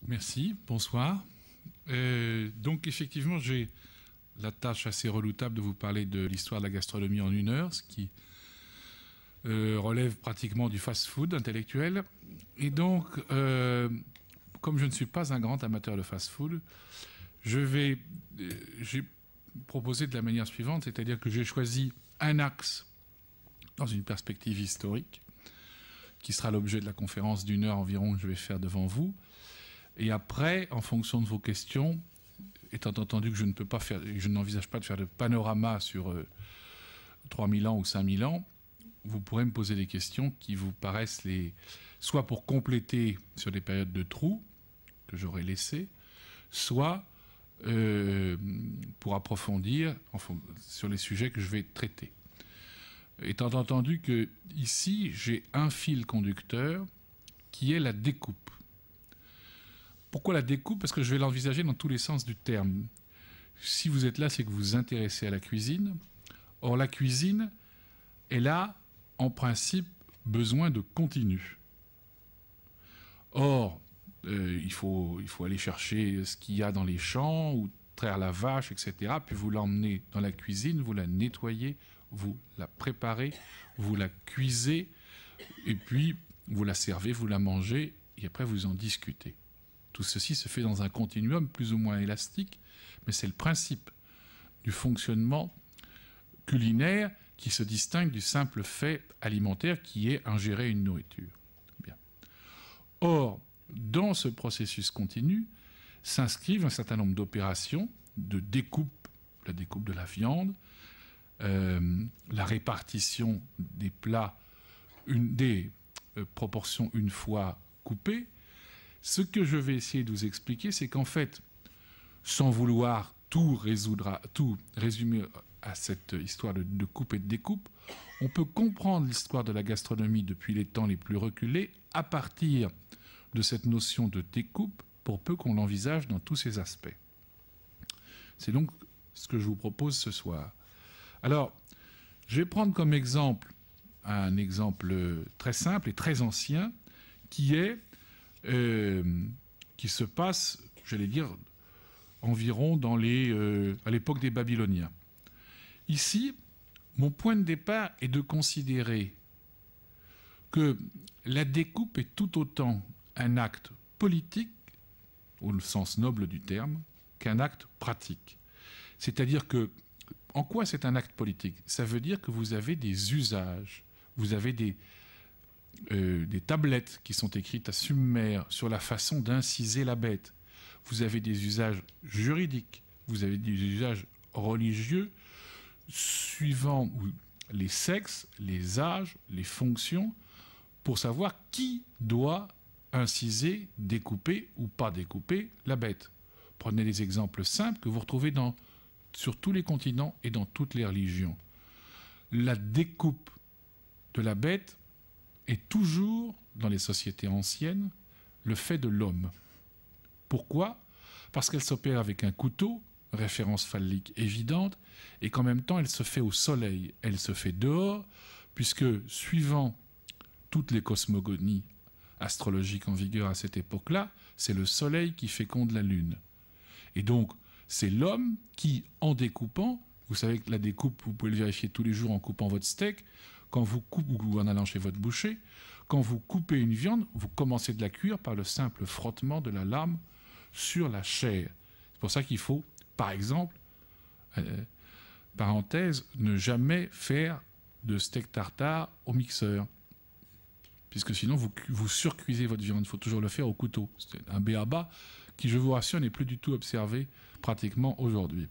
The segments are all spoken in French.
Merci, bonsoir. Donc effectivement, j'ai la tâche assez redoutable de vous parler de l'histoire de la gastronomie en 1 heure, ce qui relève pratiquement du fast-food intellectuel. Et donc, comme je ne suis pas un grand amateur de fast-food, j'ai proposé de la manière suivante, c'est-à-dire que j'ai choisi un axe dans une perspective historique, qui sera l'objet de la conférence d'1 heure environ que je vais faire devant vous. Et après, en fonction de vos questions, étant entendu que je n'envisage pas de faire de panorama sur 3000 ans ou 5000 ans, vous pourrez me poser des questions qui vous paraissent soit pour compléter sur des périodes de trous que j'aurais laissées, soit pour approfondir sur les sujets que je vais traiter. Étant entendu que ici, j'ai un fil conducteur qui est la découpe. Pourquoi la découpe? Parce que je vais l'envisager dans tous les sens du terme. Si vous êtes là, c'est que vous vous intéressez à la cuisine. Or, la cuisine, elle a, en principe, besoin de continu. Or, il faut aller chercher ce qu'il y a dans les champs, ou traire la vache, etc. Puis vous l'emmenez dans la cuisine, vous la nettoyez, vous la préparez, vous la cuisez, et puis vous la servez, vous la mangez, et après vous en discutez. Tout ceci se fait dans un continuum plus ou moins élastique, mais c'est le principe du fonctionnement culinaire qui se distingue du simple fait alimentaire qui est ingérer une nourriture. Bien. Or, dans ce processus continu, s'inscrivent un certain nombre d'opérations de découpe, la découpe de la viande, la répartition des plats, des proportions une fois coupées. Ce que je vais essayer de vous expliquer, c'est qu'en fait, sans vouloir tout résumer à cette histoire de coupe et de découpe, on peut comprendre l'histoire de la gastronomie depuis les temps les plus reculés à partir de cette notion de découpe, pour peu qu'on l'envisage dans tous ses aspects. C'est donc ce que je vous propose ce soir. Alors, je vais prendre comme exemple un exemple très simple et très ancien qui se passe, j'allais dire, environ à l'époque des Babyloniens. Ici, mon point de départ est de considérer que la découpe est tout autant un acte politique, au sens noble du terme, qu'un acte pratique. C'est-à-dire que, en quoi c'est un acte politique? Ça veut dire que vous avez des usages, vous avez des tablettes qui sont écrites à Sumer sur la façon d'inciser la bête. Vous avez des usages juridiques, vous avez des usages religieux, suivant les sexes, les âges, les fonctions, pour savoir qui doit inciser, découper ou pas découper la bête. Prenez des exemples simples que vous retrouvez sur tous les continents et dans toutes les religions. La découpe de la bête est toujours, dans les sociétés anciennes, le fait de l'homme. Pourquoi? Parce qu'elle s'opère avec un couteau, référence phallique évidente, et qu'en même temps elle se fait au soleil, elle se fait dehors, puisque suivant toutes les cosmogonies astrologiques en vigueur à cette époque-là, c'est le soleil qui féconde la lune. Et donc, c'est l'homme qui, en découpant, vous savez que la découpe, vous pouvez le vérifier tous les jours en coupant votre steak, quand vous coupez, ou en allant chez votre boucher, quand vous coupez une viande, vous commencez de la cuire par le simple frottement de la lame sur la chair. C'est pour ça qu'il faut, par exemple, parenthèse, ne jamais faire de steak tartare au mixeur. Puisque sinon, vous surcuisez votre viande. Il faut toujours le faire au couteau. C'est un b.a.-ba qui, je vous rassure, n'est plus du tout observé pratiquement aujourd'hui.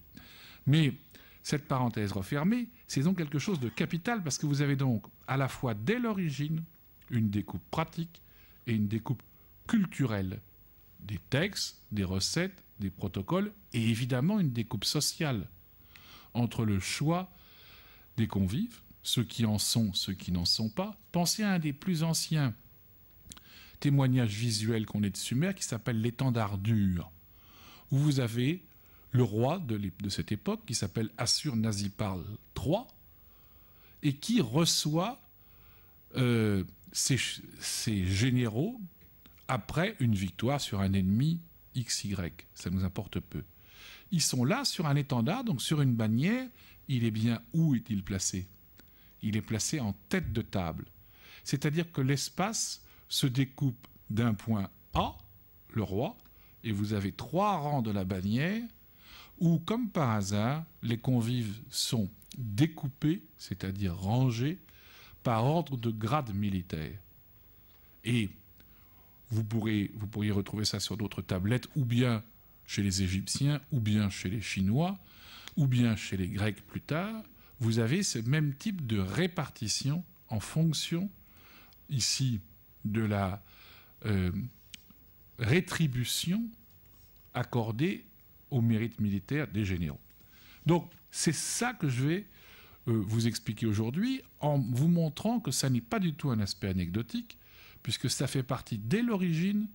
Mais cette parenthèse refermée, c'est donc quelque chose de capital, parce que vous avez donc à la fois dès l'origine une découpe pratique et une découpe culturelle. Des textes, des recettes, des protocoles, et évidemment une découpe sociale entre le choix des convives, ceux qui en sont, ceux qui n'en sont pas. Pensez à un des plus anciens témoignages visuels qu'on ait de Sumer, qui s'appelle l'étendard dur, où vous avez le roi de cette époque, qui s'appelle Assur-Nazipal III, et qui reçoit ses généraux après une victoire sur un ennemi XY. Ça nous importe peu. Ils sont là sur un étendard, donc sur une bannière. Il est bien, où est-il placé? Il est placé en tête de table. C'est-à-dire que l'espace se découpe d'un point A, le roi, et vous avez 3 rangs de la bannière où, comme par hasard, les convives sont découpés, c'est-à-dire rangés, par ordre de grade militaire. Et vous pourriez retrouver ça sur d'autres tablettes, ou bien chez les Égyptiens, ou bien chez les Chinois, ou bien chez les Grecs plus tard. Vous avez ce même type de répartition en fonction, ici, de la rétribution accordée au mérite militaire des généraux. Donc, c'est ça que je vais vous expliquer aujourd'hui, en vous montrant que ça n'est pas du tout un aspect anecdotique, puisque ça fait partie, dès l'origine,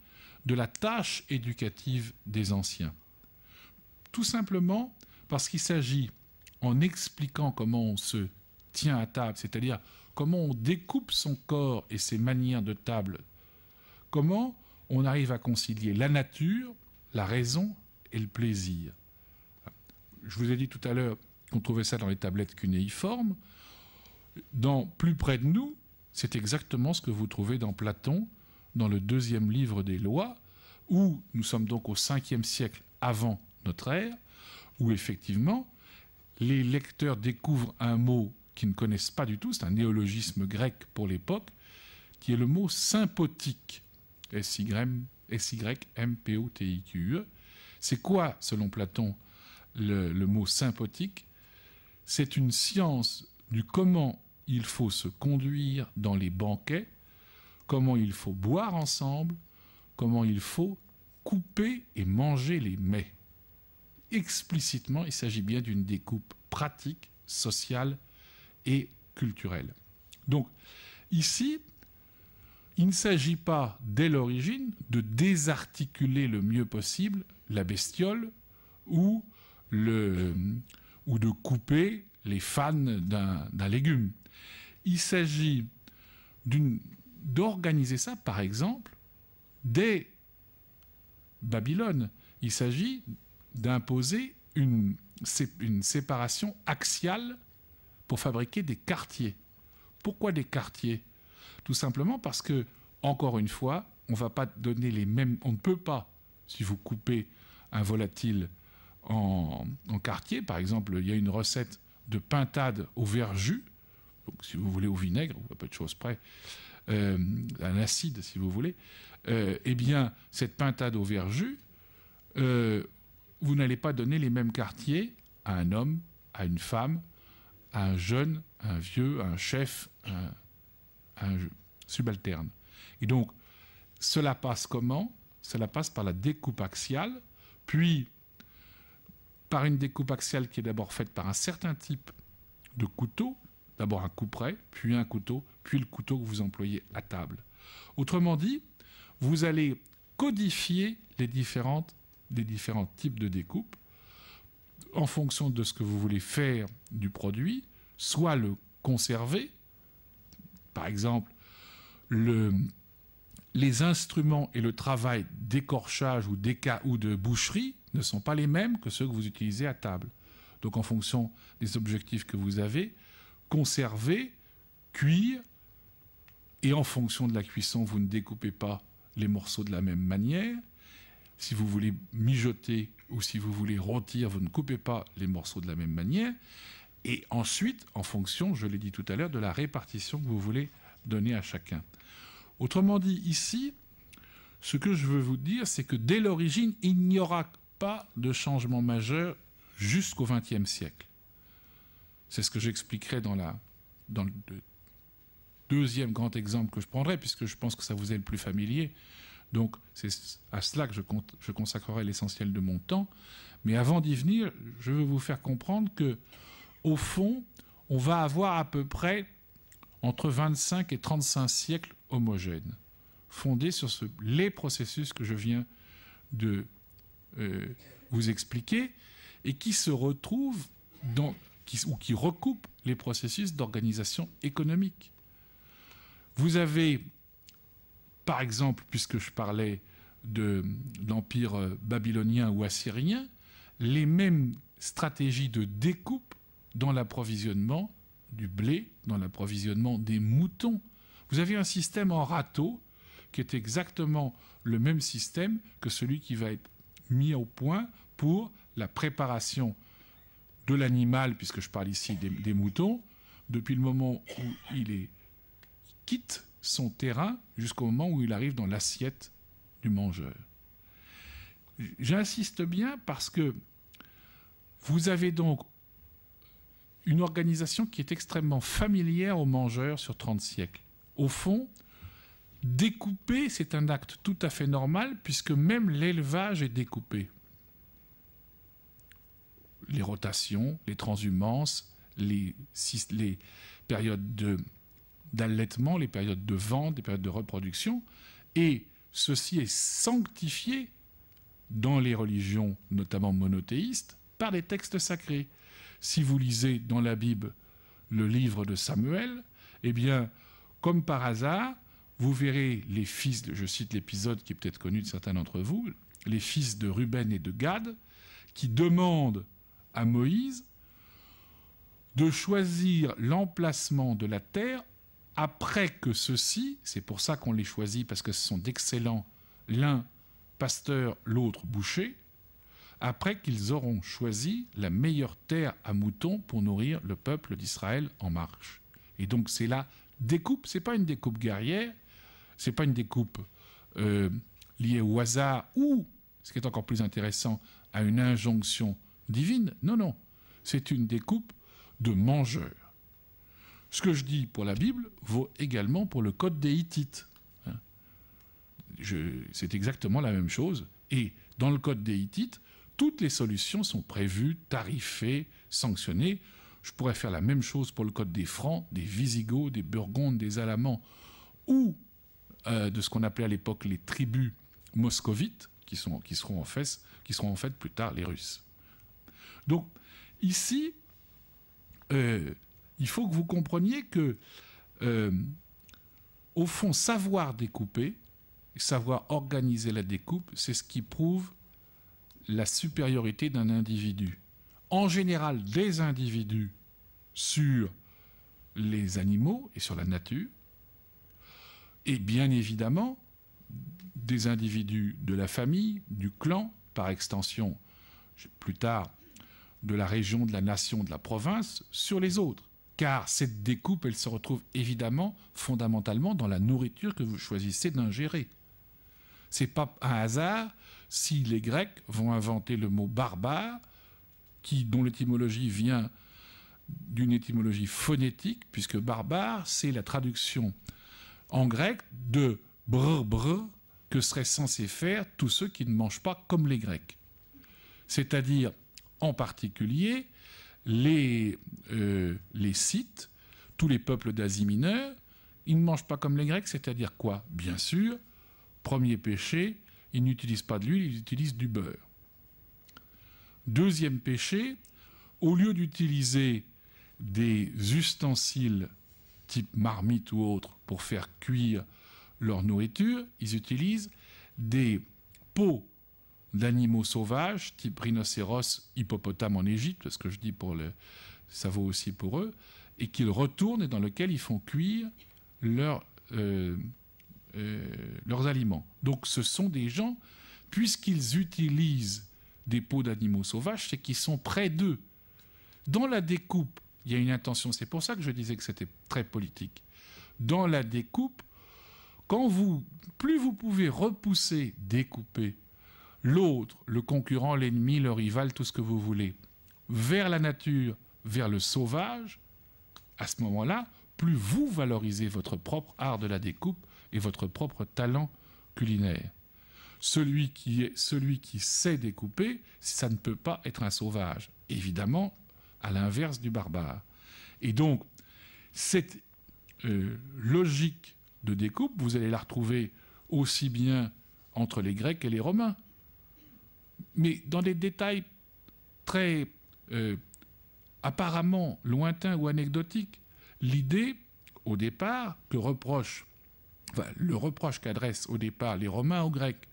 de la tâche éducative des anciens. Tout simplement parce qu'il s'agit, en expliquant comment on se tient à table, c'est-à-dire comment on découpe son corps et ses manières de table, comment on arrive à concilier la nature, la raison et le plaisir. Je vous ai dit tout à l'heure qu'on trouvait ça dans les tablettes cunéiformes. Plus près de nous, c'est exactement ce que vous trouvez dans Platon, dans le 2e livre des Lois, où nous sommes donc au 5e siècle avant notre ère, où effectivement, les lecteurs découvrent un mot qu'ils ne connaissent pas du tout, c'est un néologisme grec pour l'époque, qui est le mot symphotique, S-Y-M-P-O-T-I-Q-E. C'est quoi, selon Platon, le mot symphotique? C'est une science du comment il faut se conduire dans les banquets, comment il faut boire ensemble, comment il faut couper et manger les mets. Explicitement, il s'agit bien d'une découpe pratique, sociale et culturelle. Donc, ici, il ne s'agit pas, dès l'origine, de désarticuler le mieux possible la bestiole ou de couper les fans d'un légume. Il s'agit d'organiser ça, par exemple, dès Babylone. Il s'agit d'imposer une séparation axiale pour fabriquer des quartiers. Pourquoi des quartiers? Tout simplement parce que, encore une fois, on va pas donner les mêmes. On ne peut pas, si vous coupez un volatile en quartier, par exemple, il y a une recette de pintade au verjus, donc si vous voulez au vinaigre, ou à peu de choses près, un acide si vous voulez, eh bien, cette pintade au verjus, vous n'allez pas donner les mêmes quartiers à un homme, à une femme, à un jeune, à un vieux, à un chef, à un subalterne. Et donc, cela passe comment? Cela passe par la découpe axiale, puis par une découpe axiale qui est d'abord faite par un certain type de couteau, d'abord un couperet, puis un couteau, puis le couteau que vous employez à table. Autrement dit, vous allez codifier les différents types de découpe en fonction de ce que vous voulez faire du produit, soit le conserver, par exemple, les instruments et le travail d'écorchage ou de boucherie ne sont pas les mêmes que ceux que vous utilisez à table. Donc en fonction des objectifs que vous avez, conserver, cuire, et en fonction de la cuisson, vous ne découpez pas les morceaux de la même manière. Si vous voulez mijoter ou si vous voulez rôtir, vous ne coupez pas les morceaux de la même manière. Et ensuite, en fonction, je l'ai dit tout à l'heure, de la répartition que vous voulez donner à chacun. Autrement dit, ici, ce que je veux vous dire, c'est que dès l'origine, il n'y aura pas de changement majeur jusqu'au XXe siècle. C'est ce que j'expliquerai dans le deuxième grand exemple que je prendrai, puisque je pense que ça vous est le plus familier. Donc, c'est à cela que je consacrerai l'essentiel de mon temps. Mais avant d'y venir, je veux vous faire comprendre que, au fond, on va avoir à peu près entre 25 et 35 siècles homogènes, fondés sur les processus que je viens de vous expliquer, et qui se retrouvent ou qui recoupent les processus d'organisation économique. Vous avez par exemple, puisque je parlais de l'empire babylonien ou assyrien, les mêmes stratégies de découpe dans l'approvisionnement du blé, dans l'approvisionnement des moutons. Vous avez un système en râteau qui est exactement le même système que celui qui va être mis au point pour la préparation de l'animal, puisque je parle ici des moutons, depuis le moment où il quitte son terrain jusqu'au moment où il arrive dans l'assiette du mangeur. J'insiste bien parce que vous avez donc une organisation qui est extrêmement familière aux mangeurs sur 30 siècles. Au fond, découper, c'est un acte tout à fait normal puisque même l'élevage est découpé. Les rotations, les transhumances, les périodes d'allaitement, les périodes de vente, les périodes de reproduction, et ceci est sanctifié dans les religions, notamment monothéistes, par les textes sacrés. Si vous lisez dans la Bible le livre de Samuel, eh bien, comme par hasard, vous verrez les fils, je cite l'épisode qui est peut-être connu de certains d'entre vous, les fils de Ruben et de Gad, qui demandent à Moïse de choisir l'emplacement de la terre après que ceux-ci, c'est pour ça qu'on les choisit, parce que ce sont d'excellents, l'un pasteur, l'autre boucher, après qu'ils auront choisi la meilleure terre à moutons pour nourrir le peuple d'Israël en marche. Et donc c'est la découpe, c'est pas une découpe guerrière, c'est pas une découpe liée au hasard ou, ce qui est encore plus intéressant, à une injonction divine. Non, non, c'est une découpe de mangeurs. Ce que je dis pour la Bible vaut également pour le code des Hittites. C'est exactement la même chose. Et dans le code des Hittites, toutes les solutions sont prévues, tarifées, sanctionnées. Je pourrais faire la même chose pour le code des Francs, des Visigoths, des Burgondes, des Alamans, ou de ce qu'on appelait à l'époque les tribus moscovites, qui seront en fait plus tard les Russes. Donc, ici, il faut que vous compreniez que, au fond, savoir découper, savoir organiser la découpe, c'est ce qui prouve la supériorité d'un individu. En général, des individus sur les animaux et sur la nature, et bien évidemment, des individus de la famille, du clan, par extension, plus tard, de la région, de la nation, de la province, sur les autres. Car cette découpe, elle se retrouve évidemment, fondamentalement, dans la nourriture que vous choisissez d'ingérer. Ce n'est pas un hasard si les Grecs vont inventer le mot barbare, dont l'étymologie vient d'une étymologie phonétique, puisque barbare, c'est la traduction en grec de brr que seraient censés faire tous ceux qui ne mangent pas comme les Grecs. C'est-à-dire, en particulier, les Scythes, tous les peuples d'Asie mineure, ils ne mangent pas comme les Grecs, c'est-à-dire quoi? Bien sûr, premier péché, ils n'utilisent pas de l'huile, ils utilisent du beurre. Deuxième péché, au lieu d'utiliser des ustensiles type marmite ou autre pour faire cuire leur nourriture, ils utilisent des peaux d'animaux sauvages, type rhinocéros, hippopotame en Égypte, ce que je dis ça vaut aussi pour eux, et qu'ils retournent et dans lequel ils font cuire leurs aliments. Donc ce sont des gens, puisqu'ils utilisent des peaux d'animaux sauvages, c'est qu'ils sont près d'eux. Dans la découpe, il y a une intention, c'est pour ça que je disais que c'était très politique. Dans la découpe, plus vous pouvez repousser, découper l'autre, le concurrent, l'ennemi, le rival, tout ce que vous voulez, vers la nature, vers le sauvage, à ce moment-là, plus vous valorisez votre propre art de la découpe et votre propre talent culinaire. Celui qui sait découper, ça ne peut pas être un sauvage. Évidemment, à l'inverse du barbare. Et donc, cette logique de découpe, vous allez la retrouver aussi bien entre les Grecs et les Romains. Mais dans des détails très apparemment lointains ou anecdotiques. L'idée, au départ, que reproche enfin, le reproche qu'adressent au départ les Romains aux Grecs,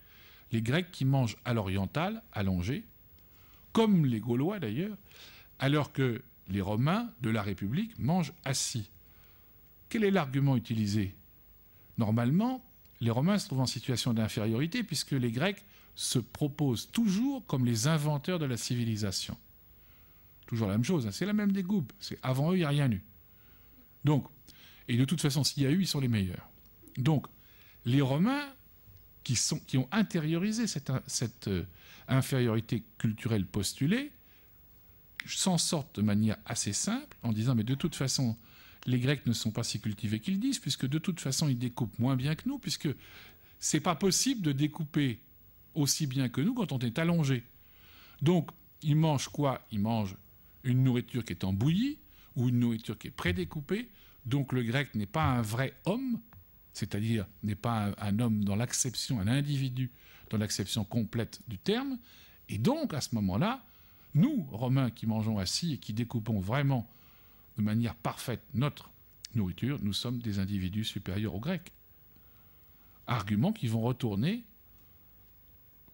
les Grecs qui mangent à l'oriental, allongé, comme les Gaulois d'ailleurs, alors que les Romains de la République mangent assis. Quel est l'argument utilisé? Normalement, les Romains se trouvent en situation d'infériorité puisque les Grecs se proposent toujours comme les inventeurs de la civilisation. Toujours la même chose, hein, c'est la même découpe. Avant eux, il n'y a rien eu. Donc, et de toute façon, s'il y a eu, ils sont les meilleurs. Donc, les Romains qui ont intériorisé cette infériorité culturelle postulée s'en sortent de manière assez simple en disant mais de toute façon, les Grecs ne sont pas si cultivés qu'ils disent, puisque de toute façon, ils découpent moins bien que nous, puisque c'est pas possible de découper aussi bien que nous quand on est allongé. Donc, ils mangent quoi? Ils mangent une nourriture qui est en bouillie ou une nourriture qui est prédécoupée. Donc, le grec n'est pas un vrai homme, c'est-à-dire n'est pas un homme dans l'acception, un individu dans l'acception complète du terme. Et donc, à ce moment-là, nous, Romains, qui mangeons assis et qui découpons vraiment de manière parfaite notre nourriture, nous sommes des individus supérieurs aux Grecs. Arguments qui vont retourner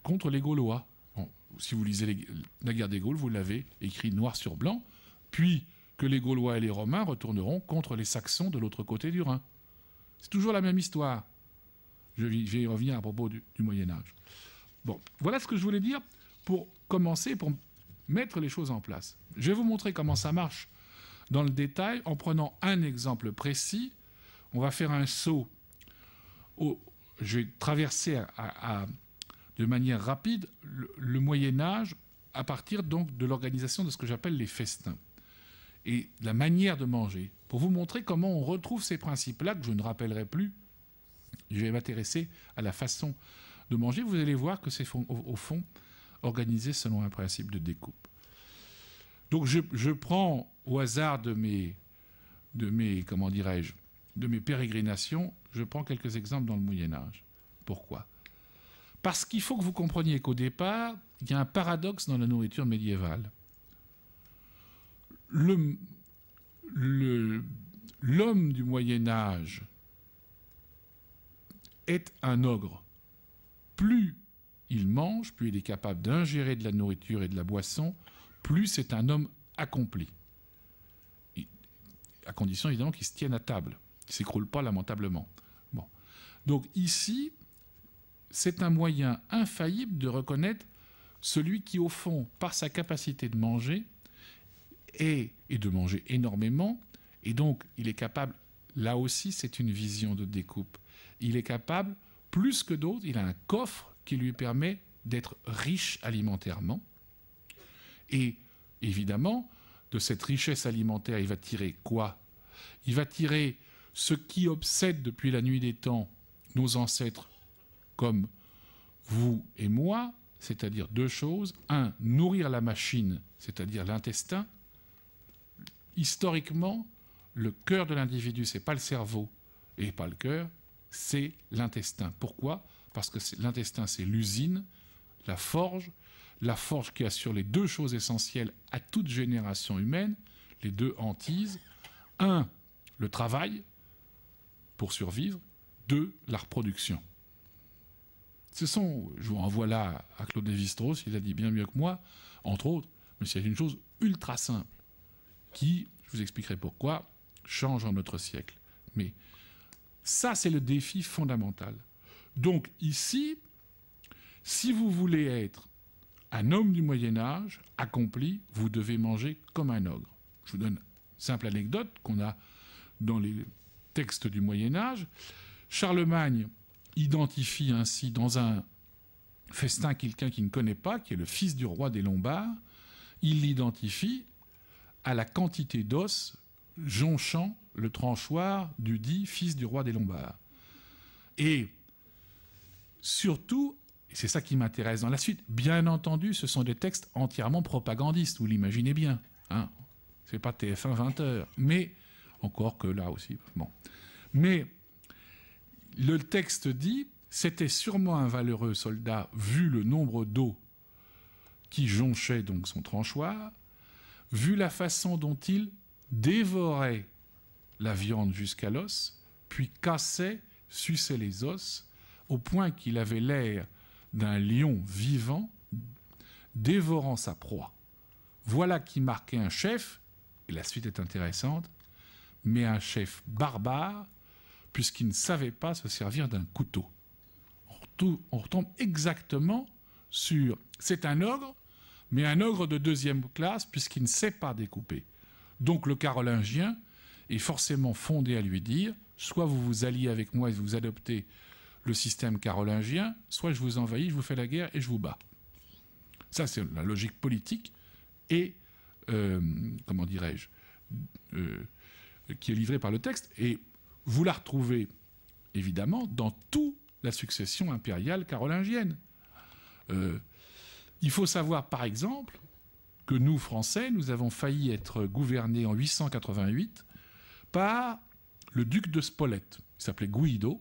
contre les Gaulois. Bon, si vous lisez la guerre des Gaules, vous l'avez écrit noir sur blanc, puis que les Gaulois et les Romains retourneront contre les Saxons de l'autre côté du Rhin. C'est toujours la même histoire. Je vais y revenir à propos du Moyen-Âge. Bon, voilà ce que je voulais dire pour commencer, pour mettre les choses en place. Je vais vous montrer comment ça marche dans le détail en prenant un exemple précis. On va faire un saut. Je vais traverser de manière rapide le Moyen-Âge à partir donc de l'organisation de ce que j'appelle les festins et la manière de manger, pour vous montrer comment on retrouve ces principes-là que je ne rappellerai plus. Je vais m'intéresser à la façon de manger. Vous allez voir que c'est au fond organisé selon un principe de découpe. Donc je prends au hasard de mes comment dirais-je, de mes pérégrinations, je prends quelques exemples dans le Moyen-Âge. Pourquoi? Parce qu'il faut que vous compreniez qu'au départ, il y a un paradoxe dans la nourriture médiévale. L'homme du Moyen-Âge est un ogre. Plus il mange, plus il est capable d'ingérer de la nourriture et de la boisson, plus c'est un homme accompli. À condition évidemment qu'il se tienne à table, qu'il ne s'écroule pas lamentablement. Bon. Donc ici, c'est un moyen infaillible de reconnaître celui qui, au fond, par sa capacité de manger, et de manger énormément, et donc il est capable, là aussi c'est une vision de découpe, il est capable, plus que d'autres, il a un coffre qui lui permet d'être riche alimentairement, et évidemment, de cette richesse alimentaire, il va tirer quoi? Il va tirer ce qui obsède depuis la nuit des temps nos ancêtres comme vous et moi, c'est-à-dire deux choses. Un, nourrir la machine, c'est-à-dire l'intestin. Historiquement, le cœur de l'individu, ce n'est pas le cerveau et pas le cœur, c'est l'intestin. Pourquoi? Parce que l'intestin, c'est l'usine, la forge qui assure les deux choses essentielles à toute génération humaine, les deux hantises. Un, le travail pour survivre. Deux, la reproduction. Je vous renvoie là à Claude Lévi-Strauss, il a dit bien mieux que moi, entre autres, mais c'est une chose ultra simple qui, je vous expliquerai pourquoi, change en notre siècle. Mais ça, c'est le défi fondamental. Donc ici, si vous voulez être un homme du Moyen-Âge accompli, vous devez manger comme un ogre. Je vous donne une simple anecdote qu'on a dans les textes du Moyen-Âge. Charlemagne identifie ainsi dans un festin quelqu'un qu'il ne connaît pas, qui est le fils du roi des Lombards. Il l'identifie à la quantité d'os jonchant le tranchoir du dit fils du roi des Lombards. Et surtout, et c'est ça qui m'intéresse dans la suite, bien entendu, ce sont des textes entièrement propagandistes, vous l'imaginez bien. Hein, c'est pas TF1 20h, mais encore que là aussi. Bon. Mais le texte dit, c'était sûrement un valeureux soldat, vu le nombre d'os qui jonchait donc son tranchoir, vu la façon dont il dévorait la viande jusqu'à l'os, puis cassait suçait les os, au point qu'il avait l'air d'un lion vivant dévorant sa proie. Voilà qui marquait un chef, et la suite est intéressante, mais un chef barbare, puisqu'il ne savait pas se servir d'un couteau. On retombe exactement sur... C'est un ogre, mais un ogre de deuxième classe, puisqu'il ne sait pas découper. Donc le carolingien est forcément fondé à lui dire, soit vous vous alliez avec moi et vous adoptez le système carolingien, soit je vous envahis, je vous fais la guerre et je vous bats. Ça, c'est la logique politique et, comment dirais-je, qui est livrée par le texte. Et vous la retrouvez, évidemment, dans toute la succession impériale carolingienne. Il faut savoir, par exemple, que nous, Français, nous avons failli être gouvernés en 888 par le duc de Spolète. Il s'appelait Guido.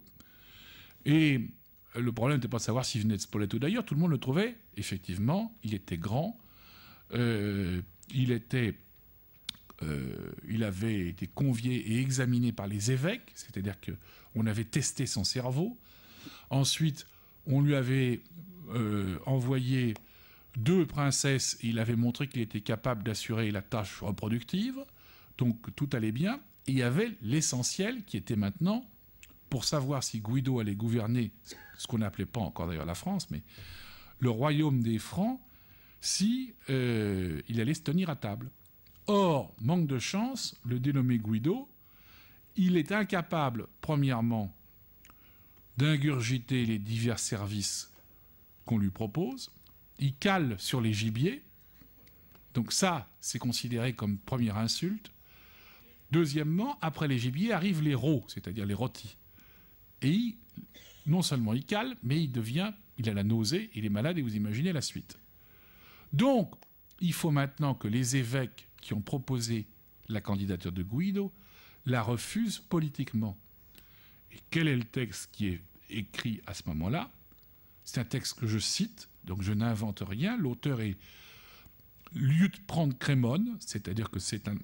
Et le problème n'était pas de savoir s'il venait de Spolète ou d'ailleurs. Tout le monde le trouvait, effectivement, il était grand. Il avait été convié et examiné par les évêques, c'est-à-dire qu'on avait testé son cerveau. Ensuite, on lui avait envoyé 2 princesses et il avait montré qu'il était capable d'assurer la tâche reproductive. Donc tout allait bien. Et il y avait l'essentiel qui était maintenant, pour savoir si Guido allait gouverner, ce qu'on n'appelait pas encore d'ailleurs la France, mais le royaume des Francs, si il allait se tenir à table. Or, manque de chance, le dénommé Guido, il est incapable, premièrement, d'ingurgiter les divers services qu'on lui propose. Il cale sur les gibiers. Donc ça, c'est considéré comme première insulte. Deuxièmement, après les gibiers arrivent les rots, c'est-à-dire les rôtis. Et non seulement il cale, mais il a la nausée, il est malade et vous imaginez la suite. Donc, il faut maintenant que les évêques qui ont proposé la candidature de Guido la refusent politiquement. Et quel est le texte qui est écrit à ce moment-là? C'est un texte que je cite, donc je n'invente rien. L'auteur est Liutprand Crémone, c'est-à-dire que c'est un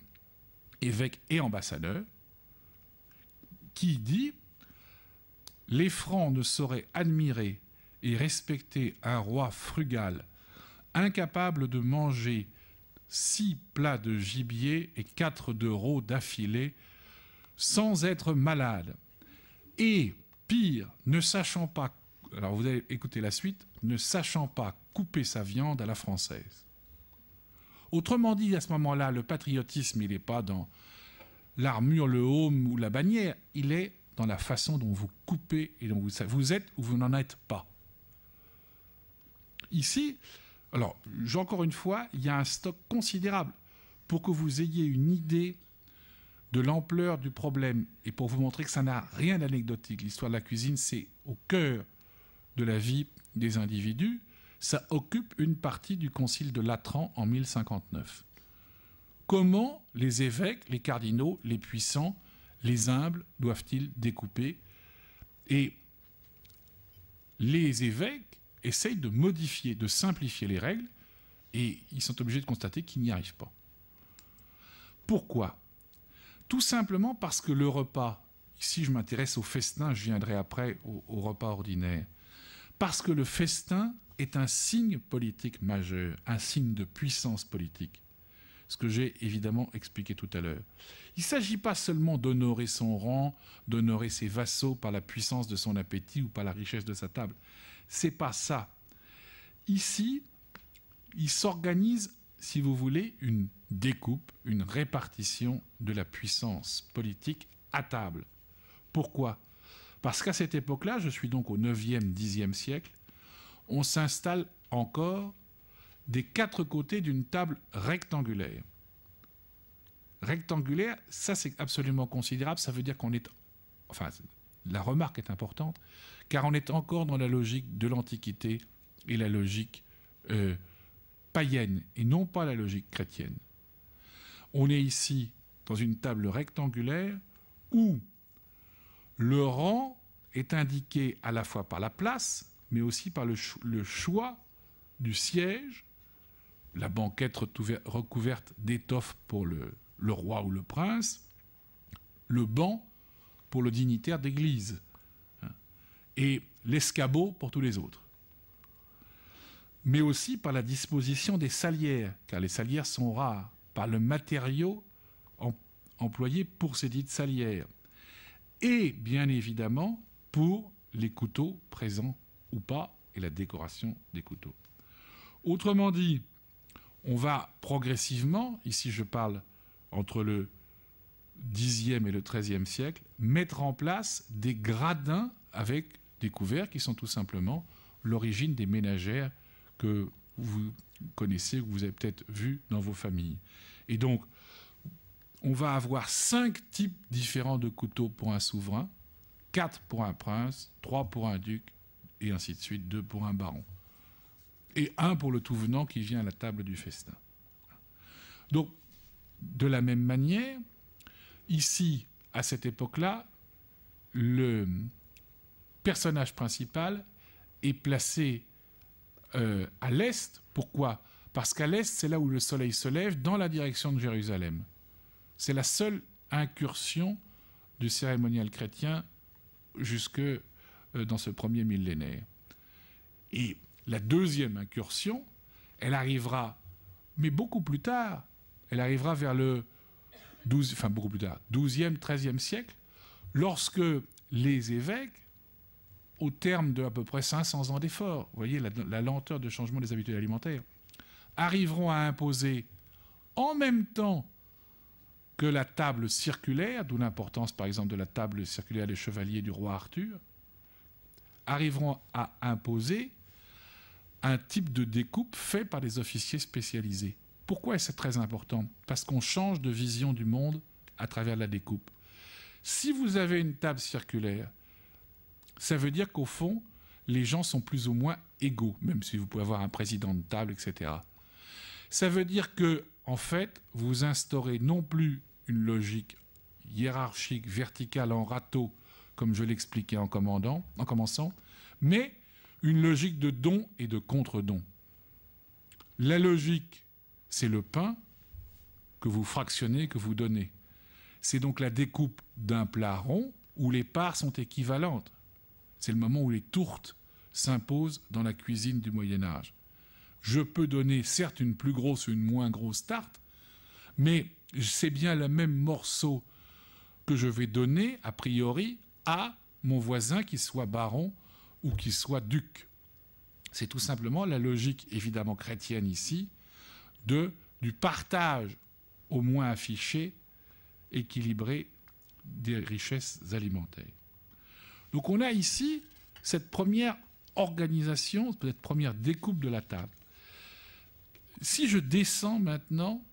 évêque et ambassadeur, qui dit « Les Francs ne sauraient admirer et respecter un roi frugal, incapable de manger 6 plats de gibier et 4 de rôts d'affilée, sans être malade, et, pire, ne sachant pas, alors vous allez écouter la suite, ne sachant pas couper sa viande à la française. » Autrement dit, à ce moment-là, le patriotisme, il n'est pas dans l'armure, le haume ou la bannière, il est dans la façon dont vous coupez et dont vous êtes ou vous n'en êtes pas. Ici, alors, encore une fois, il y a un stock considérable pour que vous ayez une idée de l'ampleur du problème et pour vous montrer que ça n'a rien d'anecdotique. L'histoire de la cuisine, c'est au cœur de la vie des individus. Ça occupe une partie du concile de Latran en 1059. Comment les évêques, les cardinaux, les puissants, les humbles doivent-ils découper? Et les évêques essayent de modifier, de simplifier les règles, et ils sont obligés de constater qu'ils n'y arrivent pas. Pourquoi? Tout simplement parce que le repas, ici je m'intéresse au festin, je viendrai après au repas ordinaire, parce que le festin est un signe politique majeur, un signe de puissance politique, ce que j'ai évidemment expliqué tout à l'heure. Il ne s'agit pas seulement d'honorer son rang, d'honorer ses vassaux par la puissance de son appétit ou par la richesse de sa table. C'est pas ça. Ici, il s'organise, si vous voulez, une découpe, une répartition de la puissance politique à table. Pourquoi? Parce qu'à cette époque-là, je suis donc au 9e, 10e siècle, on s'installe encore des 4 côtés d'une table rectangulaire. Rectangulaire, ça c'est absolument considérable, ça veut dire qu'on est... Enfin, la remarque est importante, car on est encore dans la logique de l'Antiquité et la logique païenne, et non pas la logique chrétienne. On est ici dans une table rectangulaire où le rang est indiqué à la fois par la place, mais aussi par le choix du siège, la banquette recouverte d'étoffe pour le roi ou le prince, le banc pour le dignitaire d'église. et l'escabeau pour tous les autres. Mais aussi par la disposition des salières, car les salières sont rares, par le matériau employé pour ces dites salières, et bien évidemment pour les couteaux présents ou pas, et la décoration des couteaux. Autrement dit, on va progressivement, ici je parle entre le Xe et le XIIIe siècle, mettre en place des gradins avec des couverts qui sont tout simplement l'origine des ménagères que vous connaissez, que vous avez peut-être vu dans vos familles. Et donc, on va avoir 5 types différents de couteaux pour un souverain, 4 pour un prince, 3 pour un duc, et ainsi de suite, 2 pour un baron. Et 1 pour le tout venant qui vient à la table du festin. Donc, de la même manière, ici, à cette époque-là, le personnage principal est placé à l'est. Pourquoi? Parce qu'à l'est, c'est là où le soleil se lève, dans la direction de Jérusalem. C'est la seule incursion du cérémonial chrétien jusque dans ce premier millénaire. Et la deuxième incursion, elle arrivera, mais beaucoup plus tard, elle arrivera vers le 12e, 13e siècle, lorsque les évêques, au terme de à peu près 500 ans d'efforts, vous voyez la lenteur de changement des habitudes alimentaires, arriveront à imposer en même temps que la table circulaire, d'où l'importance par exemple de la table circulaire des chevaliers du roi Arthur, arriveront à imposer un type de découpe fait par des officiers spécialisés. Pourquoi est-ce très important? Parce qu'on change de vision du monde à travers la découpe. Si vous avez une table circulaire, ça veut dire qu'au fond, les gens sont plus ou moins égaux, même si vous pouvez avoir un président de table, etc. Ça veut dire que, en fait, vous instaurez non plus une logique hiérarchique, verticale en râteau, comme je l'expliquais en commençant, mais une logique de don et de contre-don. La logique, c'est le pain que vous fractionnez, que vous donnez. C'est donc la découpe d'un plat rond où les parts sont équivalentes. C'est le moment où les tourtes s'imposent dans la cuisine du Moyen-Âge. Je peux donner certes une plus grosse ou une moins grosse tarte, mais c'est bien le même morceau que je vais donner, a priori, à mon voisin, qu'il soit baron ou qu'il soit duc. C'est tout simplement la logique, évidemment chrétienne ici, du partage, au moins affiché, équilibré, des richesses alimentaires. Donc on a ici cette première organisation, cette première découpe de la table. Si je descends maintenant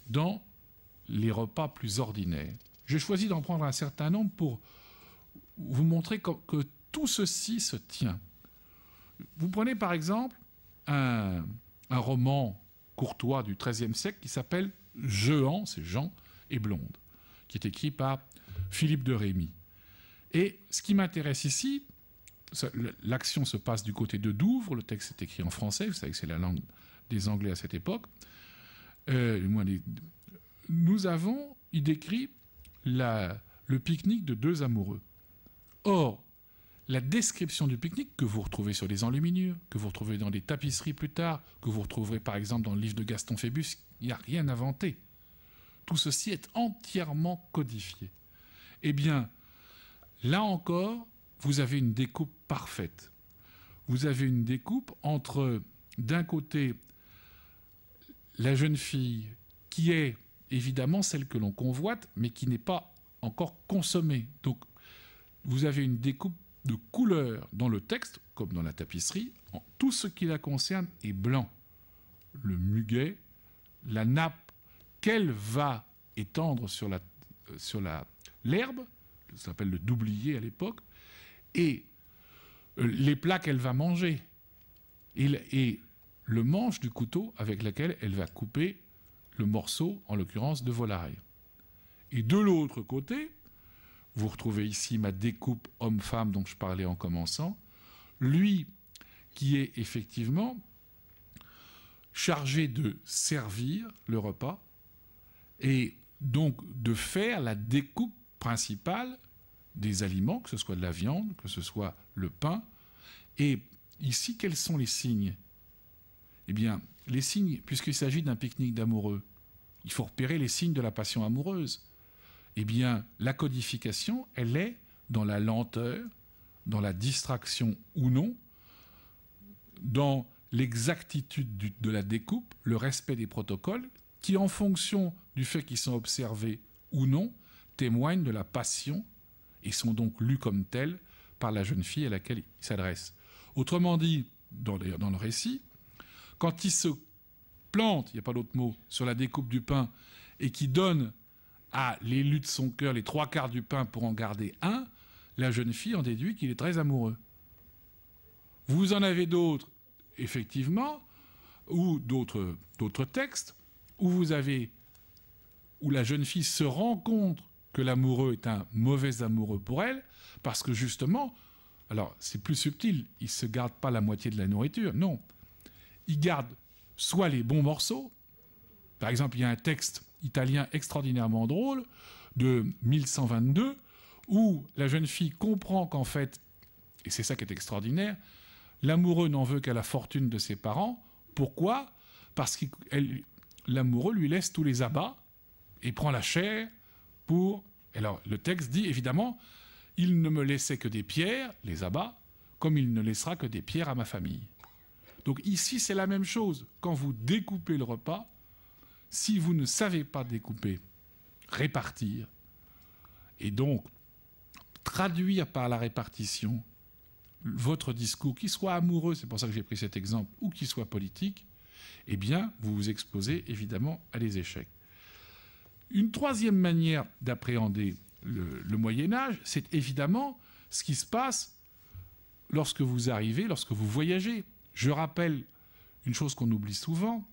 dans les repas plus ordinaires, j'ai choisi d'en prendre un certain nombre pour vous montrer que tout ceci se tient. Vous prenez par exemple un roman courtois du XIIIe siècle qui s'appelle Jehan, c'est Jean et Blonde, qui est écrit par Philippe de Rémy. Et ce qui m'intéresse ici, l'action se passe du côté de Douvres, le texte est écrit en français, vous savez que c'est la langue des Anglais à cette époque. Nous avons, il décrit le pique-nique de 2 amoureux. Or, la description du pique-nique que vous retrouvez sur les enluminures, que vous retrouvez dans des tapisseries plus tard, que vous retrouverez par exemple dans le livre de Gaston Phébus, il n'y a rien inventé. Tout ceci est entièrement codifié. Eh bien, là encore, vous avez une découpe parfaite. Vous avez une découpe entre, d'un côté, la jeune fille qui est évidemment celle que l'on convoite, mais qui n'est pas encore consommée. Donc, vous avez une découpe de couleurs dans le texte, comme dans la tapisserie. Tout ce qui la concerne est blanc. Le muguet, la nappe qu'elle va étendre sur l'herbe, ça s'appelle le doublier à l'époque, et les plats qu'elle va manger, et le manche du couteau avec lequel elle va couper le morceau, en l'occurrence de volaille. Et de l'autre côté, vous retrouvez ici ma découpe homme-femme dont je parlais en commençant, lui qui est effectivement chargé de servir le repas et donc de faire la découpe principale des aliments, que ce soit de la viande, que ce soit le pain. Et ici, quels sont les signes? Eh bien, les signes, puisqu'il s'agit d'un pique-nique d'amoureux, il faut repérer les signes de la passion amoureuse. Eh bien, la codification, elle est dans la lenteur, dans la distraction ou non, dans l'exactitude de la découpe, le respect des protocoles, qui, en fonction du fait qu'ils sont observés ou non, témoignent de la passion et sont donc lus comme tels par la jeune fille à laquelle il s'adresse. Autrement dit, dans le récit, quand il se plante, il n'y a pas d'autre mot, sur la découpe du pain et qui donne à l'élu de son cœur les 3/4 du pain pour en garder un, la jeune fille en déduit qu'il est très amoureux. Vous en avez d'autres, effectivement, ou d'autres textes, où la jeune fille se rend compte que l'amoureux est un mauvais amoureux pour elle, parce que justement, alors c'est plus subtil, il ne se garde pas la moitié de la nourriture, non. Il garde soit les bons morceaux, par exemple il y a un texte italien extraordinairement drôle de 1122, où la jeune fille comprend qu'en fait, et c'est ça qui est extraordinaire, l'amoureux n'en veut qu'à la fortune de ses parents. Pourquoi? Parce que l'amoureux lui laisse tous les abats et prend la chair pour... Alors, le texte dit, évidemment, il ne me laissait que des pierres, les abats, comme il ne laissera que des pierres à ma famille. Donc ici, c'est la même chose. Quand vous découpez le repas, si vous ne savez pas découper, répartir, et donc traduire par la répartition votre discours, qu'il soit amoureux, c'est pour ça que j'ai pris cet exemple, ou qu'il soit politique, eh bien, vous vous exposez évidemment à des échecs. Une troisième manière d'appréhender le Moyen-Âge, c'est évidemment ce qui se passe lorsque vous arrivez, lorsque vous voyagez. Je rappelle une chose qu'on oublie souvent,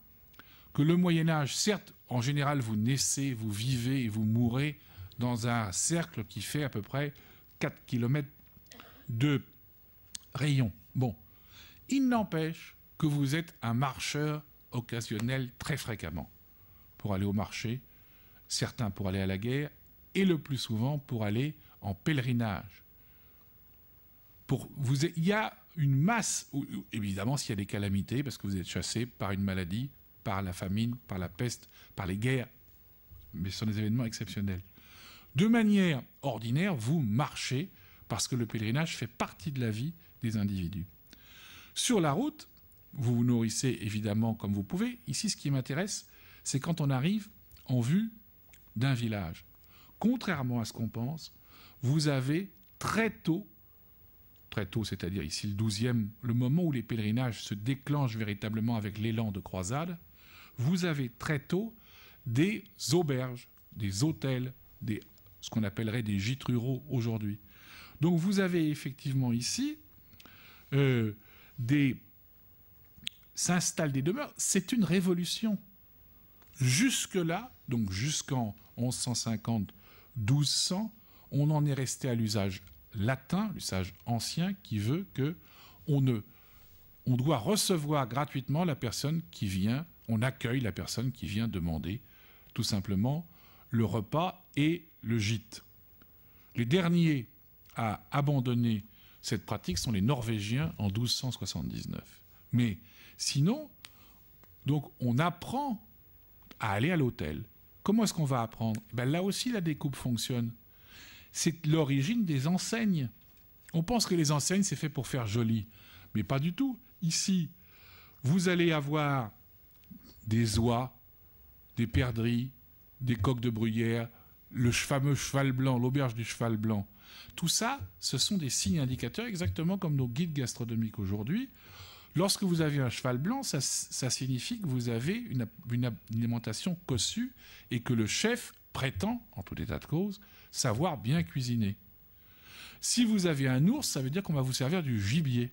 que le Moyen-Âge, certes, en général, vous naissez, vous vivez et vous mourrez dans un cercle qui fait à peu près 4 km de rayon. Bon, il n'empêche que vous êtes un marcheur occasionnel très fréquemment pour aller au marché, certains pour aller à la guerre, et le plus souvent pour aller en pèlerinage. Il y a une masse, évidemment s'il y a des calamités, parce que vous êtes chassé par une maladie, par la famine, par la peste, par les guerres, mais ce sont des événements exceptionnels. De manière ordinaire, vous marchez, parce que le pèlerinage fait partie de la vie des individus. Sur la route, vous vous nourrissez évidemment comme vous pouvez. Ici, ce qui m'intéresse, c'est quand on arrive en vue d'un village. Contrairement à ce qu'on pense, vous avez très tôt, c'est-à-dire ici le 12e, le moment où les pèlerinages se déclenchent véritablement avec l'élan de croisade, vous avez très tôt des auberges, des hôtels, ce qu'on appellerait des gîtes ruraux aujourd'hui. Donc vous avez effectivement ici s'installent des demeures. C'est une révolution. Jusque-là, donc jusqu'en 1150-1200, on en est resté à l'usage latin, l'usage ancien, qui veut que on doit recevoir gratuitement la personne qui vient, on accueille la personne qui vient demander tout simplement le repas et le gîte. Les derniers à abandonner cette pratique sont les Norvégiens en 1279. Mais sinon, donc on apprend à aller à l'hôtel. Comment est-ce qu'on va apprendre? Là aussi, la découpe fonctionne. C'est l'origine des enseignes. On pense que les enseignes, c'est fait pour faire joli. Mais pas du tout. Ici, vous allez avoir des oies, des perdrix, des coqs de bruyère, le fameux cheval blanc, l'auberge du cheval blanc. Tout ça, ce sont des signes indicateurs, exactement comme nos guides gastronomiques aujourd'hui. Lorsque vous avez un cheval blanc, ça signifie que vous avez une alimentation cossue et que le chef prétend, en tout état de cause, savoir bien cuisiner. Si vous avez un ours, ça veut dire qu'on va vous servir du gibier.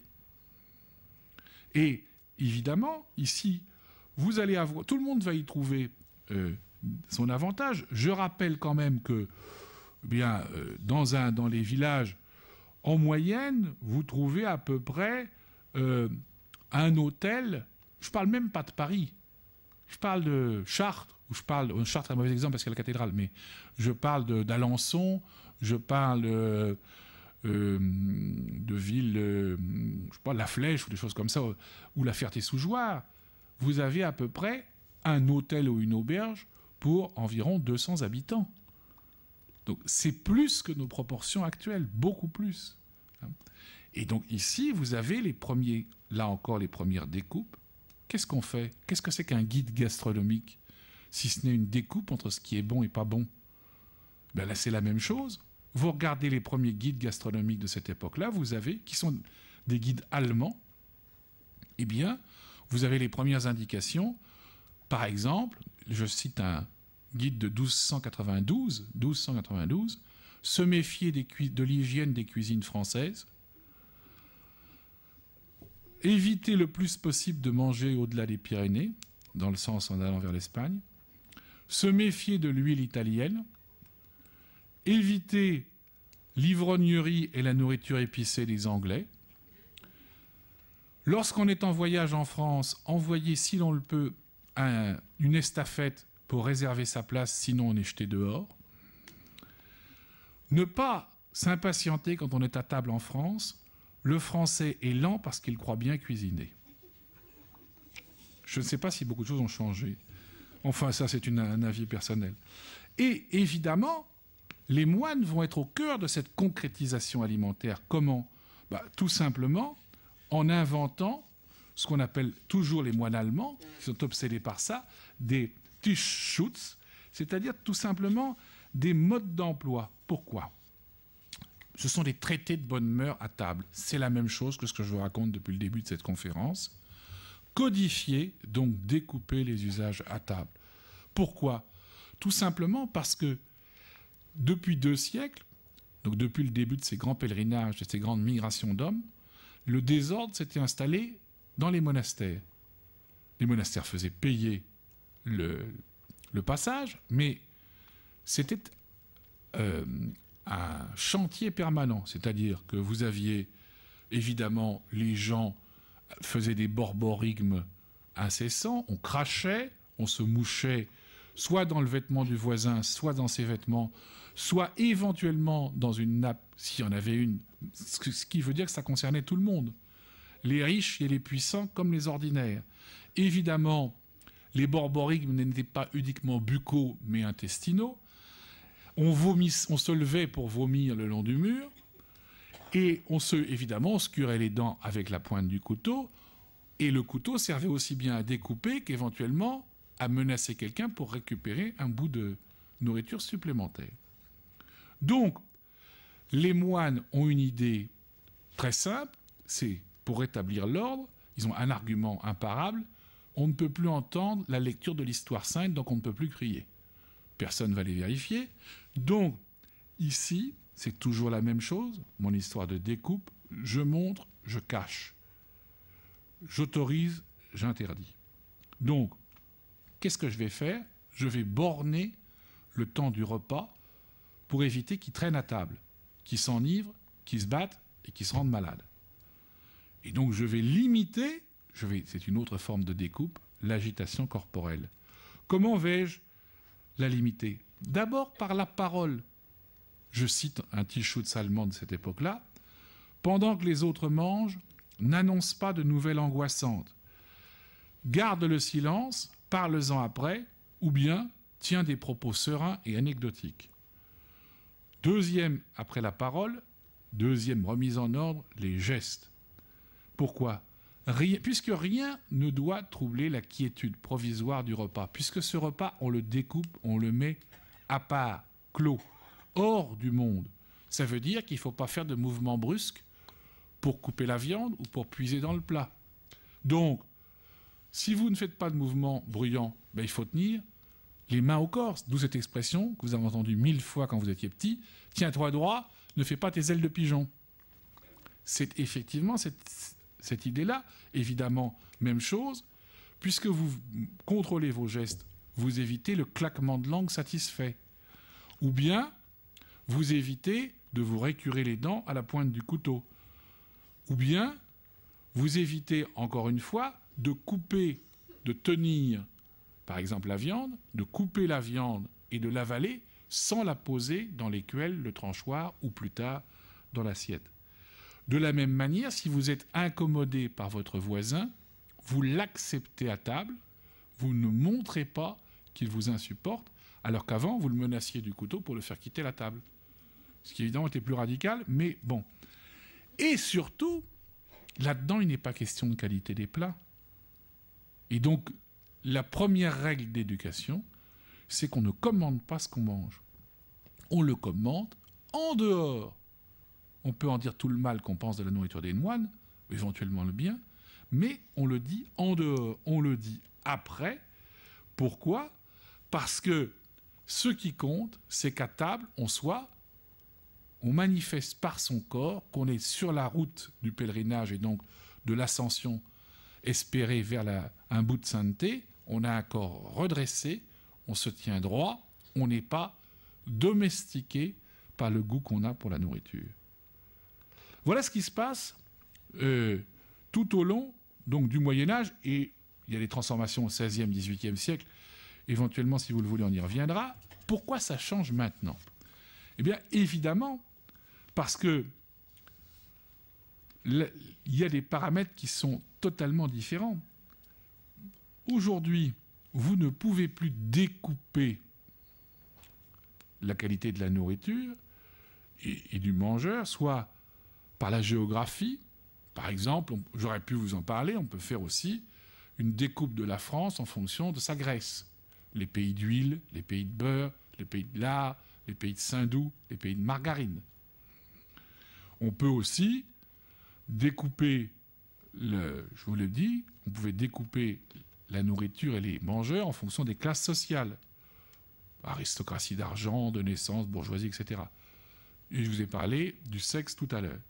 Et évidemment, ici, vous allez avoir... Tout le monde va y trouver son avantage. Je rappelle quand même que dans les villages, en moyenne, vous trouvez à peu près un hôtel, je ne parle même pas de Paris, Je parle de Chartres, ou Chartres est un mauvais exemple parce qu'il y a la cathédrale, mais je parle d'Alençon, je parle de villes, je sais pas, La Flèche ou des choses comme ça, ou la Ferté-sous-Jouarre. Vous avez à peu près un hôtel ou une auberge pour environ 200 habitants. Donc c'est plus que nos proportions actuelles, beaucoup plus. Et donc ici, vous avez les premiers, là encore les premières découpes. Qu'est-ce qu'on fait? Qu'est-ce que c'est qu'un guide gastronomique, si ce n'est une découpe entre ce qui est bon et pas bon? Ben là, c'est la même chose. Vous regardez les premiers guides gastronomiques de cette époque-là, vous avez, qui sont des guides allemands, eh bien, vous avez les premières indications. Par exemple, je cite un guide de 1292, se méfier de l'hygiène des cuisines françaises, éviter le plus possible de manger au-delà des Pyrénées, dans le sens en allant vers l'Espagne, se méfier de l'huile italienne, éviter l'ivrognerie et la nourriture épicée des Anglais. Lorsqu'on est en voyage en France, envoyer, si l'on le peut, une estafette pour réserver sa place, sinon on est jeté dehors. Ne pas s'impatienter quand on est à table en France. Le français est lent parce qu'il croit bien cuisiner. Je ne sais pas si beaucoup de choses ont changé. Enfin, ça, c'est un avis personnel. Et évidemment, les moines vont être au cœur de cette concrétisation alimentaire. Comment? Tout simplement en inventant ce qu'on appelle toujours les moines allemands, qui sont obsédés par ça, des Tischschutz, c'est-à-dire tout simplement des modes d'emploi. Pourquoi? Ce sont des traités de bonne mœurs à table. C'est la même chose que ce que je vous raconte depuis le début de cette conférence. Codifier, donc découper les usages à table. Pourquoi? Tout simplement parce que depuis 2 siècles, donc depuis le début de ces grands pèlerinages, de ces grandes migrations d'hommes, le désordre s'était installé dans les monastères. Les monastères faisaient payer le passage, mais c'était un chantier permanent, c'est-à-dire que vous aviez, évidemment, les gens faisaient des borborigmes incessants, on crachait, on se mouchait, soit dans le vêtement du voisin, soit dans ses vêtements, soit éventuellement dans une nappe, s'il y en avait une, ce qui veut dire que ça concernait tout le monde. Les riches et les puissants comme les ordinaires. Évidemment, les borborigmes n'étaient pas uniquement buccaux, mais intestinaux. On se levait pour vomir le long du mur, et évidemment, on se curait les dents avec la pointe du couteau, et le couteau servait aussi bien à découper qu'éventuellement à menacer quelqu'un pour récupérer un bout de nourriture supplémentaire. Donc, les moines ont une idée très simple, c'est pour rétablir l'ordre, ils ont un argument imparable, on ne peut plus entendre la lecture de l'histoire sainte, donc on ne peut plus crier. Personne ne va les vérifier. Donc, ici, c'est toujours la même chose, mon histoire de découpe, je montre, je cache. J'autorise, j'interdis. Donc, qu'est-ce que je vais faire? Je vais borner le temps du repas pour éviter qu'ils traînent à table, qu'ils s'enivrent, qu'ils se battent et qu'ils se rendent malades. Et donc je vais limiter, c'est une autre forme de découpe, l'agitation corporelle. Comment vais-je la limiter? D'abord par la parole. Je cite un Tischschutz allemand de cette époque-là. Pendant que les autres mangent, n'annonce pas de nouvelles angoissantes. Garde le silence, parle-en après, ou bien tiens des propos sereins et anecdotiques. Deuxième, après la parole, deuxième remise en ordre, les gestes. Pourquoi? Puisque rien ne doit troubler la quiétude provisoire du repas. Puisque ce repas, on le découpe, on le met à part, clos, hors du monde. Ça veut dire qu'il ne faut pas faire de mouvements brusques pour couper la viande ou pour puiser dans le plat. Donc, si vous ne faites pas de mouvements bruyants, il faut tenir les mains au corps. D'où cette expression que vous avez entendue 1000 fois quand vous étiez petit, « Tiens-toi droit, ne fais pas tes ailes de pigeon ». C'est effectivement cette idée-là. Évidemment, même chose, puisque vous contrôlez vos gestes, vous évitez le claquement de langue satisfait. Ou bien, vous évitez de vous récurer les dents à la pointe du couteau. Ou bien, vous évitez, encore une fois, de couper, de tenir par exemple la viande, de couper la viande et de l'avaler sans la poser dans l'écuelle, le tranchoir ou plus tard dans l'assiette. De la même manière, si vous êtes incommodé par votre voisin, vous l'acceptez à table, vous ne montrez pas qu'il vous insupporte, alors qu'avant, vous le menaciez du couteau pour le faire quitter la table. Ce qui évidemment était plus radical, mais bon. Et surtout, là-dedans, il n'est pas question de qualité des plats. Et donc, la première règle d'éducation, c'est qu'on ne commande pas ce qu'on mange. On le commande en dehors. On peut en dire tout le mal qu'on pense de la nourriture des moines, éventuellement le bien, mais on le dit en dehors, on le dit après. Pourquoi ? Parce que ce qui compte, c'est qu'à table, on manifeste par son corps qu'on est sur la route du pèlerinage et donc de l'ascension espérée vers un bout de sainteté. On a un corps redressé, on se tient droit, on n'est pas domestiqué par le goût qu'on a pour la nourriture. Voilà ce qui se passe tout au long donc, du Moyen-Âge, et il y a des transformations au XVIe, XVIIIe siècle. Éventuellement, si vous le voulez, on y reviendra. Pourquoi ça change maintenant ? Eh bien, évidemment, parce que il y a des paramètres qui sont totalement différents. Aujourd'hui, vous ne pouvez plus découper la qualité de la nourriture et du mangeur, soit par la géographie. Par exemple, j'aurais pu vous en parler, on peut faire aussi une découpe de la France en fonction de sa graisse. Les pays d'huile, les pays de beurre, les pays de lard, les pays de saindoux, les pays de margarine. On peut aussi découper, je vous l'ai dit, on pouvait découper la nourriture et les mangeurs en fonction des classes sociales. Aristocratie d'argent, de naissance, bourgeoisie, etc. Et je vous ai parlé du sexe tout à l'heure.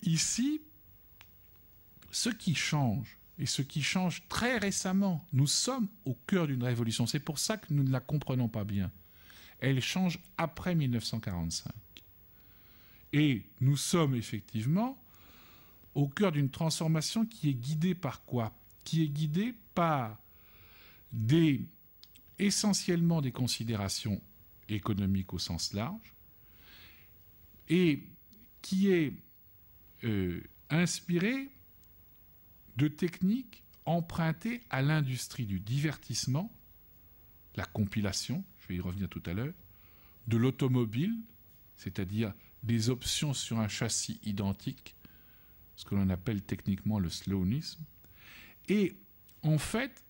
Ici, ce qui change, et ce qui change très récemment, nous sommes au cœur d'une révolution. C'est pour ça que nous ne la comprenons pas bien. Elle change après 1945. Et nous sommes effectivement au cœur d'une transformation qui est guidée par quoi ? Qui est guidée par essentiellement des considérations économiques au sens large, et qui est inspirée de techniques empruntées à l'industrie du divertissement, la compilation, je vais y revenir tout à l'heure, de l'automobile, c'est-à-dire des options sur un châssis identique, ce que l'on appelle techniquement le slowisme, et en fait,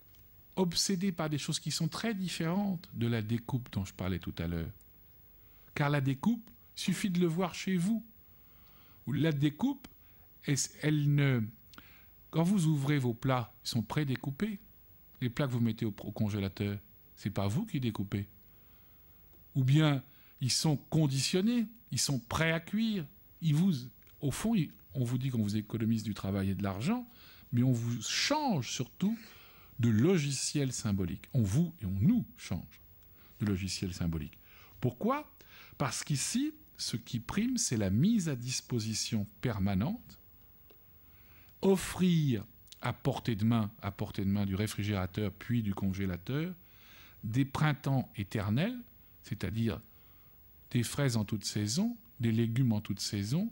obsédé par des choses qui sont très différentes de la découpe dont je parlais tout à l'heure. Car la découpe, il suffit de le voir chez vous. La découpe, quand vous ouvrez vos plats, ils sont prédécoupés. Les plats que vous mettez au congélateur, ce n'est pas vous qui découpez. Ou bien, ils sont conditionnés, ils sont prêts à cuire. Au fond, on vous dit qu'on vous économise du travail et de l'argent, mais on vous change surtout de logiciel symbolique. On nous change de logiciel symbolique. Pourquoi ? Parce qu'ici, ce qui prime, c'est la mise à disposition permanente, offrir à portée de main du réfrigérateur puis du congélateur, des printemps éternels, c'est-à-dire des fraises en toute saison, des légumes en toute saison,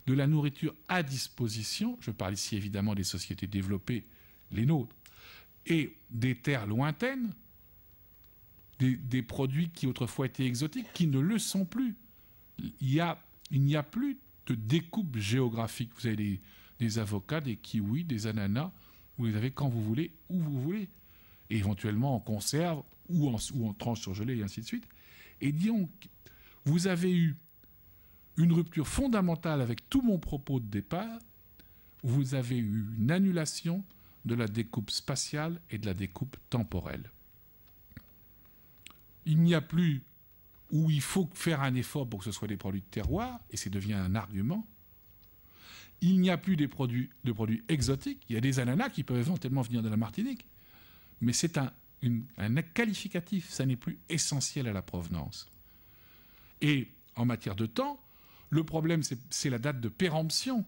de la nourriture à disposition, je parle ici évidemment des sociétés développées, les nôtres, et des terres lointaines, des produits qui autrefois étaient exotiques, qui ne le sont plus. Il n'y a plus de découpe géographique. Vous avez des avocats, des kiwis, des ananas, vous les avez quand vous voulez, où vous voulez, et éventuellement en conserve ou en tranches surgelées et ainsi de suite. Et disons, vous avez eu une rupture fondamentale avec tout mon propos de départ, vous avez eu une annulation de la découpe spatiale et de la découpe temporelle. Il n'y a plus où il faut faire un effort pour que ce soit des produits de terroir, et ça devient un argument. Il n'y a plus de produits exotiques. Il y a des ananas qui peuvent éventuellement venir de la Martinique, mais c'est un qualificatif, ça n'est plus essentiel à la provenance. Et en matière de temps, le problème, c'est la date de péremption.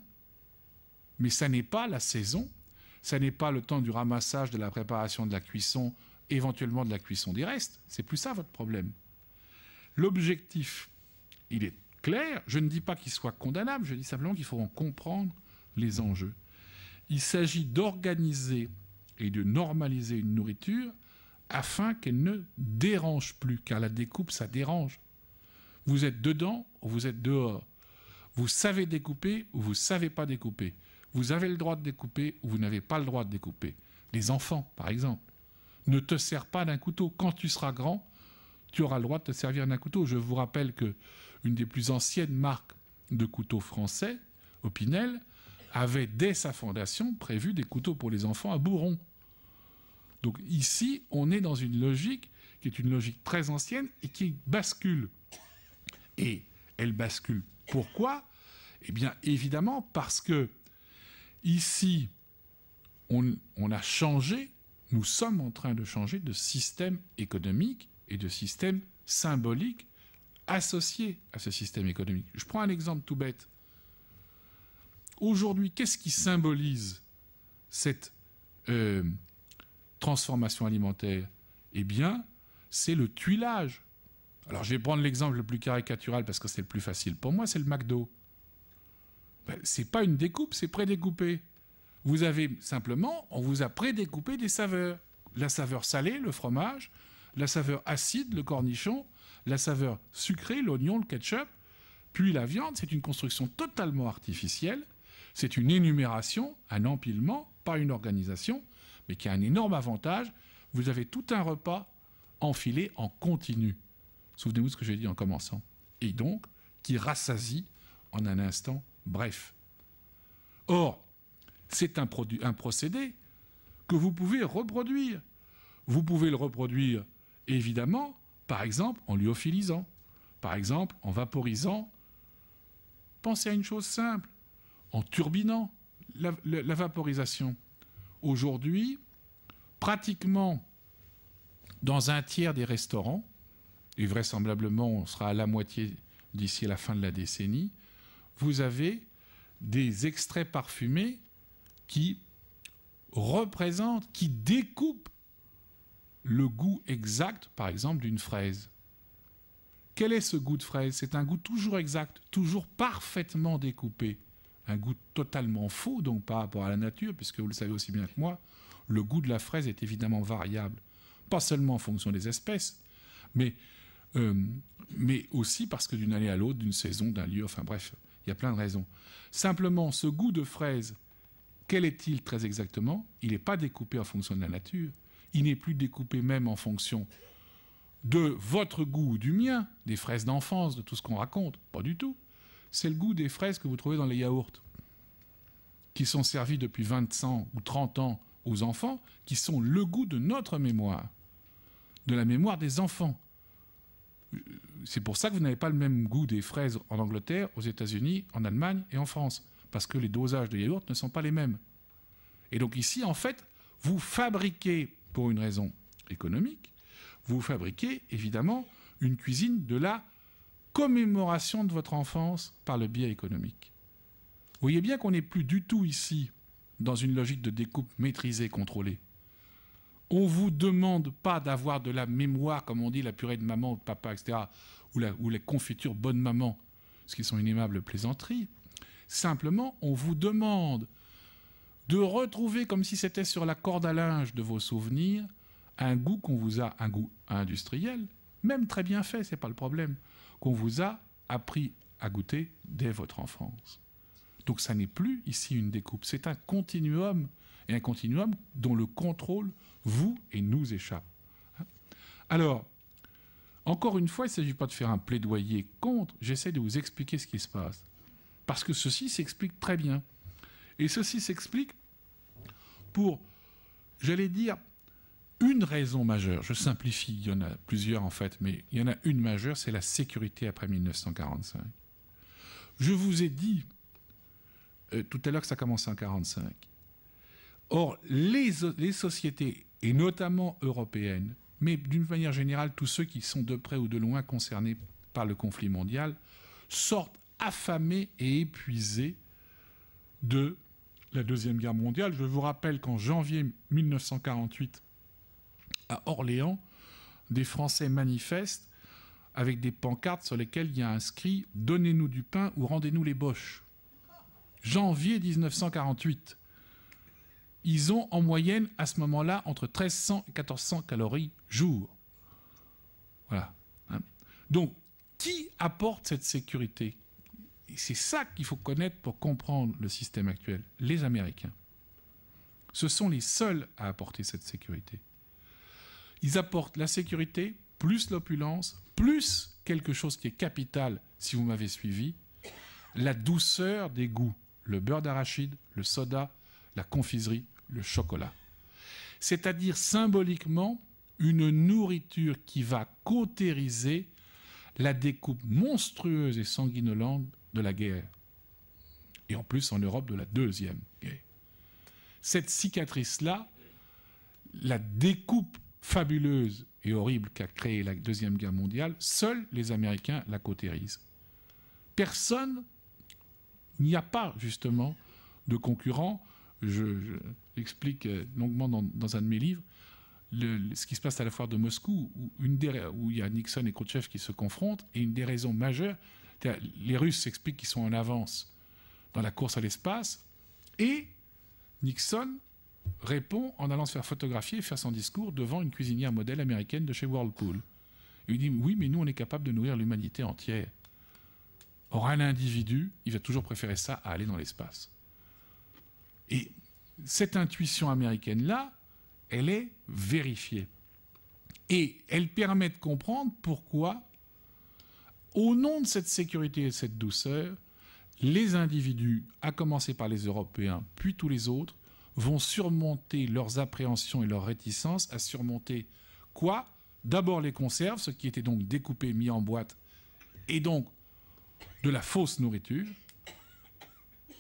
Mais ça n'est pas la saison, ça n'est pas le temps du ramassage, de la préparation, de la cuisson éventuellement de la cuisson des restes. C'est plus ça votre problème. L'objectif, il est clair. Je ne dis pas qu'il soit condamnable, je dis simplement qu'il faut en comprendre les enjeux. Il s'agit d'organiser et de normaliser une nourriture afin qu'elle ne dérange plus, car la découpe, ça dérange. Vous êtes dedans ou vous êtes dehors. Vous savez découper ou vous ne savez pas découper. Vous avez le droit de découper ou vous n'avez pas le droit de découper. Les enfants, par exemple, ne te servent pas d'un couteau. Quand tu seras grand, tu auras le droit de te servir d'un couteau. Je vous rappelle qu'une des plus anciennes marques de couteaux français, Opinel, avait dès sa fondation prévu des couteaux pour les enfants à bourron. Donc ici, on est dans une logique qui est une logique très ancienne et qui bascule. Et elle bascule pourquoi ? Eh bien, évidemment, parce que ici, on a changé, nous sommes en train de changer de système économique et de système symbolique associé à ce système économique. Je prends un exemple tout bête. Aujourd'hui, qu'est-ce qui symbolise cette transformation alimentaire ? Eh bien, c'est le tuilage. Alors, je vais prendre l'exemple le plus caricatural parce que c'est le plus facile. Pour moi, c'est le McDo. Ce n'est pas une découpe, c'est prédécoupé. Vous avez simplement, on vous a prédécoupé des saveurs. La saveur salée, le fromage, la saveur acide, le cornichon, la saveur sucrée, l'oignon, le ketchup, puis la viande. C'est une construction totalement artificielle. C'est une énumération, un empilement, pas une organisation, mais qui a un énorme avantage. Vous avez tout un repas enfilé en continu. Souvenez-vous de ce que j'ai dit en commençant. Et donc, qui rassasie en un instant bref. Or, c'est un procédé que vous pouvez reproduire. Vous pouvez le reproduire, évidemment, par exemple, en lyophilisant, par exemple, en vaporisant. Pensez à une chose simple, en turbinant la vaporisation. Aujourd'hui, pratiquement dans un tiers des restaurants, et vraisemblablement on sera à la moitié d'ici à la fin de la décennie, vous avez des extraits parfumés qui représentent, qui découpent le goût exact, par exemple, d'une fraise. Quel est ce goût de fraise ? C'est un goût toujours exact, toujours parfaitement découpé. Un goût totalement faux, donc par rapport à la nature, puisque vous le savez aussi bien que moi, le goût de la fraise est évidemment variable. Pas seulement en fonction des espèces, mais aussi parce que d'une année à l'autre, d'une saison, d'un lieu, enfin bref, il y a plein de raisons. Simplement, ce goût de fraise, quel est-il très exactement ? Il n'est pas découpé en fonction de la nature. Il n'est plus découpé même en fonction de votre goût ou du mien, des fraises d'enfance, de tout ce qu'on raconte. Pas du tout. C'est le goût des fraises que vous trouvez dans les yaourts, qui sont servis depuis 20 ans ou 30 ans aux enfants, qui sont le goût de notre mémoire, de la mémoire des enfants. C'est pour ça que vous n'avez pas le même goût des fraises en Angleterre, aux États-Unis, en Allemagne et en France, parce que les dosages de yaourt ne sont pas les mêmes. Et donc ici, en fait, vous fabriquez, pour une raison économique, vous fabriquez évidemment une cuisine de la commémoration de votre enfance par le biais économique. Vous voyez bien qu'on n'est plus du tout ici dans une logique de découpe maîtrisée, contrôlée. On ne vous demande pas d'avoir de la mémoire, comme on dit, la purée de maman ou de papa, etc., ou les confitures bonne maman, ce qui sont une aimable plaisanterie. Simplement, on vous demande de retrouver, comme si c'était sur la corde à linge de vos souvenirs, un goût qu'on vous a, un goût industriel, même très bien fait, ce n'est pas le problème, qu'on vous a appris à goûter dès votre enfance. Donc ça n'est plus ici une découpe, c'est un continuum, et un continuum dont le contrôle vous et nous échappe. Alors, encore une fois, il ne s'agit pas de faire un plaidoyer contre, j'essaie de vous expliquer ce qui se passe. Parce que ceci s'explique très bien. Et ceci s'explique pour, j'allais dire, une raison majeure. Je simplifie, il y en a plusieurs en fait, mais il y en a une majeure, c'est la sécurité après 1945. Je vous ai dit tout à l'heure que ça commençait en 1945. Or, les sociétés, et notamment européennes, mais d'une manière générale, tous ceux qui sont de près ou de loin concernés par le conflit mondial, sortent affamés et épuisés de la Deuxième Guerre mondiale. Je vous rappelle qu'en janvier 1948, à Orléans, des Français manifestent avec des pancartes sur lesquelles il y a inscrit « Donnez-nous du pain ou rendez-nous les boches ». Janvier 1948. Ils ont en moyenne, à ce moment-là, entre 1300 et 1400 calories jour. Voilà. Donc, qui apporte cette sécurité? Et c'est ça qu'il faut connaître pour comprendre le système actuel. Les Américains. Ce sont les seuls à apporter cette sécurité. Ils apportent la sécurité, plus l'opulence, plus quelque chose qui est capital, si vous m'avez suivi, la douceur des goûts. Le beurre d'arachide, le soda, la confiserie, le chocolat. C'est-à-dire symboliquement une nourriture qui va cautériser la découpe monstrueuse et sanguinolente de la guerre. Et en plus en Europe de la Deuxième Guerre. Cette cicatrice-là, la découpe fabuleuse et horrible qu'a créée la Deuxième Guerre mondiale, seuls les Américains la cautérisent. Personne, il n'y a pas justement de concurrent. Je l'explique longuement dans un de mes livres, ce qui se passe à la foire de Moscou, où il y a Nixon et Khrouchtchev qui se confrontent, et une des raisons majeures, les Russes s'expliquent qu'ils sont en avance dans la course à l'espace, et Nixon répond en allant se faire photographier et faire son discours devant une cuisinière modèle américaine de chez Whirlpool. Il dit « Oui, mais nous, on est capable de nourrir l'humanité entière. » Or, un individu, il va toujours préférer ça à aller dans l'espace. Et cette intuition américaine-là, elle est vérifiée. Et elle permet de comprendre pourquoi, au nom de cette sécurité et de cette douceur, les individus, à commencer par les Européens, puis tous les autres, vont surmonter leurs appréhensions et leurs réticences à surmonter quoi? D'abord les conserves, ce qui était donc découpé, mis en boîte, et donc de la fausse nourriture,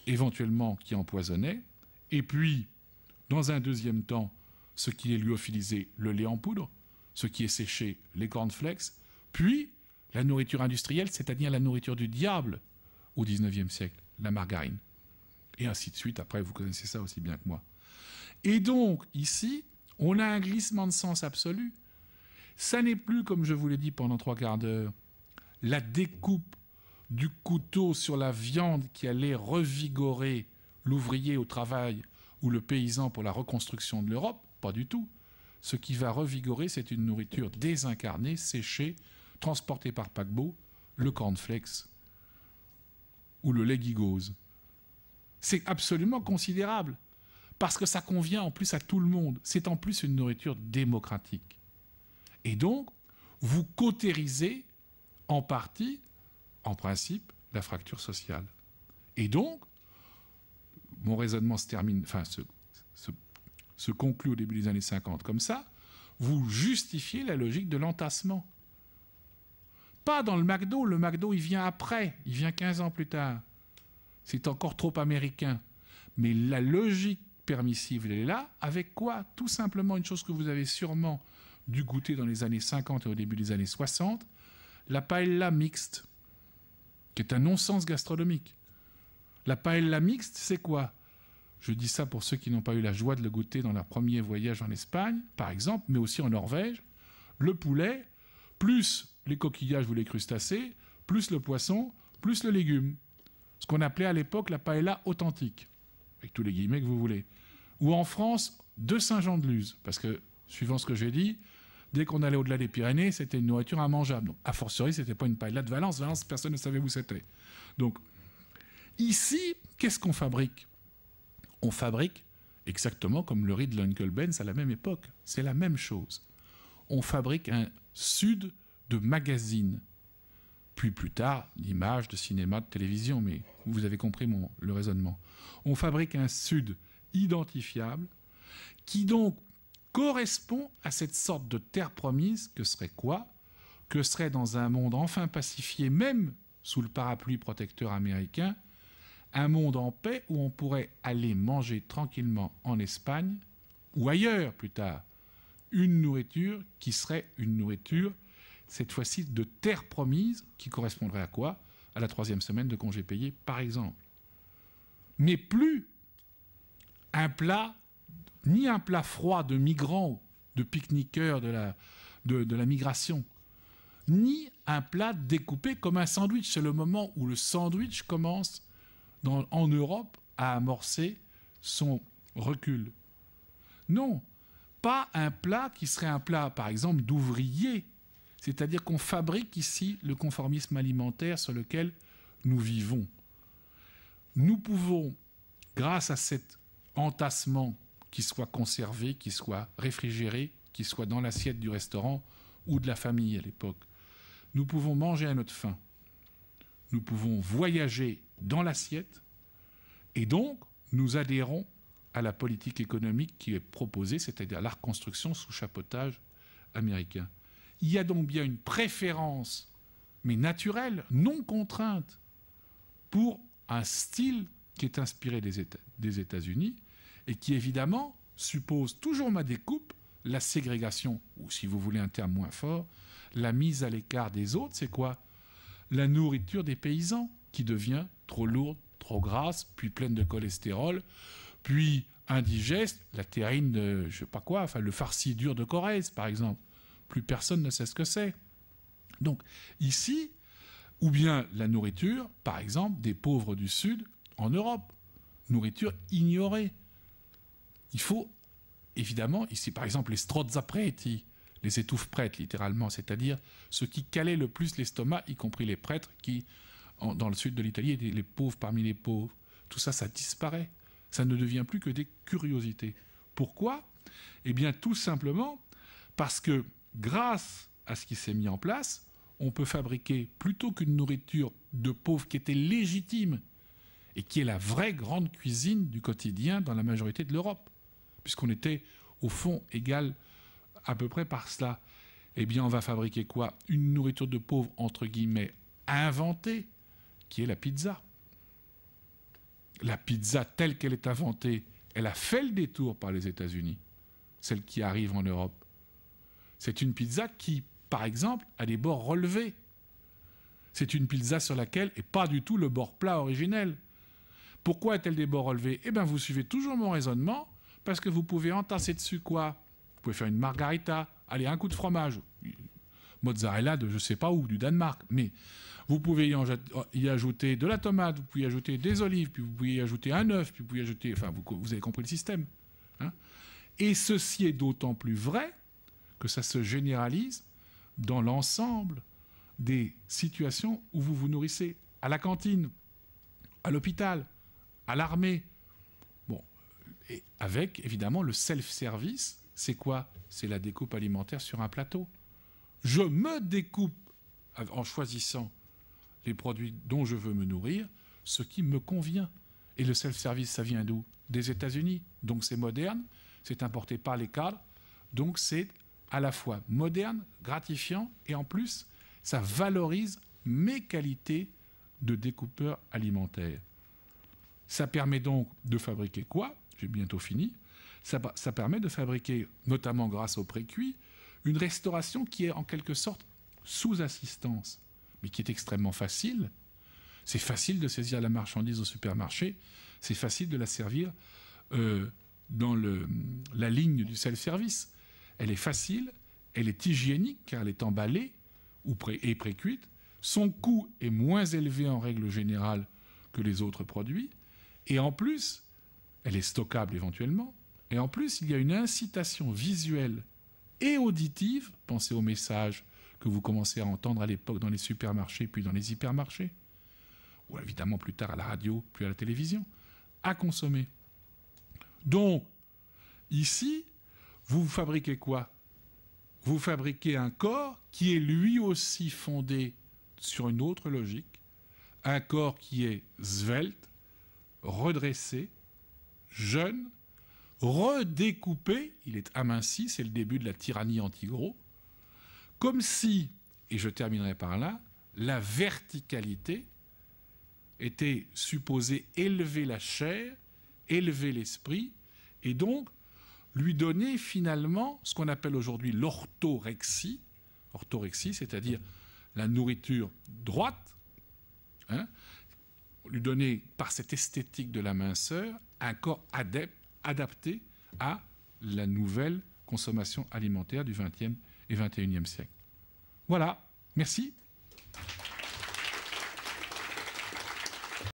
éventuellement qui empoisonnait, et puis, dans un deuxième temps, ce qui est lyophilisé, le lait en poudre, ce qui est séché, les cornflakes, puis la nourriture industrielle, c'est-à-dire la nourriture du diable au XIXe siècle, la margarine. Et ainsi de suite, après, vous connaissez ça aussi bien que moi. Et donc, ici, on a un glissement de sens absolu. Ça n'est plus, comme je vous l'ai dit pendant 3 quarts d'heure, la découpe du couteau sur la viande qui allait revigorer l'ouvrier au travail ou le paysan pour la reconstruction de l'Europe. Pas du tout. Ce qui va revigorer, c'est une nourriture désincarnée, séchée, transportée par paquebot, le cornflakes ou le lait gigose. C'est absolument considérable, parce que ça convient en plus à tout le monde. C'est en plus une nourriture démocratique. Et donc, vous cautérisez en partie, en principe, la fracture sociale. Et donc, mon raisonnement se conclut au début des années 50 comme ça, vous justifiez la logique de l'entassement. Pas dans le McDo, il vient après, il vient 15 ans plus tard. C'est encore trop américain. Mais la logique permissive, elle est là. Avec quoi? Tout simplement une chose que vous avez sûrement dû goûter dans les années 50 et au début des années 60, la paella mixte, qui est un non-sens gastronomique. La paella mixte, c'est quoi? Je dis ça pour ceux qui n'ont pas eu la joie de le goûter dans leur premier voyage en Espagne, par exemple, mais aussi en Norvège. Le poulet, plus les coquillages ou les crustacés, plus le poisson, plus le légume. Ce qu'on appelait à l'époque la paella authentique, avec tous les guillemets que vous voulez. Ou en France, de Saint-Jean-de-Luz, parce que, suivant ce que j'ai dit, dès qu'on allait au-delà des Pyrénées, c'était une nourriture immangeable. Donc, a fortiori, ce n'était pas une paella de Valence. Valence, personne ne savait où c'était. Donc, ici, qu'est-ce qu'on fabrique? On fabrique exactement comme le riz de l'Uncle Ben's à la même époque. C'est la même chose. On fabrique un sud de magazine. Puis plus tard, d'images, de cinéma, de télévision, mais vous avez compris le raisonnement. On fabrique un sud identifiable qui donc correspond à cette sorte de terre promise que serait quoi? Que serait dans un monde enfin pacifié, même sous le parapluie protecteur américain, un monde en paix où on pourrait aller manger tranquillement en Espagne ou ailleurs plus tard, une nourriture qui serait une nourriture, cette fois-ci de terre promise, qui correspondrait à quoi? À la 3e semaine de congé payé, par exemple. Mais plus un plat, ni un plat froid de migrants, de pique-niqueurs de la migration, ni un plat découpé comme un sandwich. C'est le moment où le sandwich commence en Europe à amorcer son recul. Non, pas un plat qui serait un plat, par exemple, d'ouvrier. C'est-à-dire qu'on fabrique ici le conformisme alimentaire sur lequel nous vivons. Nous pouvons, grâce à cet entassement qui soit conservé, qui soit réfrigéré, qui soit dans l'assiette du restaurant ou de la famille à l'époque, nous pouvons manger à notre faim. Nous pouvons voyager dans l'assiette et donc nous adhérons à la politique économique qui est proposée, c'est-à-dire la reconstruction sous chapeautage américain. Il y a donc bien une préférence, mais naturelle, non contrainte, pour un style qui est inspiré des États-Unis et qui, évidemment, suppose toujours ma découpe, la ségrégation, ou si vous voulez un terme moins fort, la mise à l'écart des autres. C'est quoi? La nourriture des paysans, qui devient trop lourde, trop grasse, puis pleine de cholestérol, puis indigeste, la terrine de, je sais pas quoi, enfin le farci dur de Corrèze, par exemple. Plus personne ne sait ce que c'est. Donc, ici, ou bien la nourriture, par exemple, des pauvres du Sud en Europe. Nourriture ignorée. Il faut, évidemment, ici, par exemple, les strozzapreti, les étouffes prêtres, littéralement, c'est-à-dire ceux qui calaient le plus l'estomac, y compris les prêtres qui, dans le sud de l'Italie, étaient les pauvres parmi les pauvres. Tout ça, ça disparaît. Ça ne devient plus que des curiosités. Pourquoi? Eh bien, tout simplement parce que, grâce à ce qui s'est mis en place, on peut fabriquer, plutôt qu'une nourriture de pauvres qui était légitime et qui est la vraie grande cuisine du quotidien dans la majorité de l'Europe, puisqu'on était, au fond, égal à peu près par cela. Eh bien, on va fabriquer quoi? Une nourriture de pauvres, entre guillemets, inventée, qui est la pizza. La pizza telle qu'elle est inventée, elle a fait le détour par les États-Unis, celle qui arrive en Europe. C'est une pizza qui, par exemple, a des bords relevés. C'est une pizza sur laquelle, et pas du tout le bord plat originel. Pourquoi a-t-elle des bords relevés? Eh bien, vous suivez toujours mon raisonnement, parce que vous pouvez entasser dessus quoi? Vous pouvez faire une margarita, allez, un coup de fromage, mozzarella de je ne sais pas où, du Danemark, mais vous pouvez y ajouter de la tomate, vous pouvez y ajouter des olives, puis vous pouvez y ajouter un œuf, puis vous pouvez y ajouter... Enfin, vous avez compris le système. Hein? Et ceci est d'autant plus vrai que ça se généralise dans l'ensemble des situations où vous vous nourrissez, à la cantine, à l'hôpital, à l'armée. Bon, et avec, évidemment, le self-service, c'est quoi? C'est la découpe alimentaire sur un plateau. Je me découpe en choisissant les produits dont je veux me nourrir, ce qui me convient. Et le self-service, ça vient d'où? Des États-Unis. Donc c'est moderne, c'est importé par les cadres, donc c'est à la fois moderne, gratifiant, et en plus, ça valorise mes qualités de découpeur alimentaire. Ça permet donc de fabriquer quoi? J'ai bientôt fini. Ça permet de fabriquer, notamment grâce au pré-cuit, une restauration qui est en quelque sorte sous assistance, mais qui est extrêmement facile. C'est facile de saisir la marchandise au supermarché, c'est facile de la servir dans la ligne du self-service. Elle est facile, elle est hygiénique car elle est emballée et pré-cuite. Son coût est moins élevé en règle générale que les autres produits. Et en plus, elle est stockable éventuellement. Et en plus, il y a une incitation visuelle et auditive, pensez aux messages que vous commencez à entendre à l'époque dans les supermarchés, puis dans les hypermarchés, ou évidemment plus tard à la radio, puis à la télévision, à consommer. Donc, ici, vous fabriquez quoi? Vous fabriquez un corps qui est lui aussi fondé sur une autre logique, un corps qui est svelte, redressé, jeune, redécoupé, il est aminci, c'est le début de la tyrannie anti-gros, comme si, et je terminerai par là, la verticalité était supposée élever la chair, élever l'esprit, et donc lui donner finalement ce qu'on appelle aujourd'hui l'orthorexie, c'est-à-dire la nourriture droite, hein, lui donner par cette esthétique de la minceur un corps adapté à la nouvelle consommation alimentaire du XXe et XXIe siècle. Voilà, merci.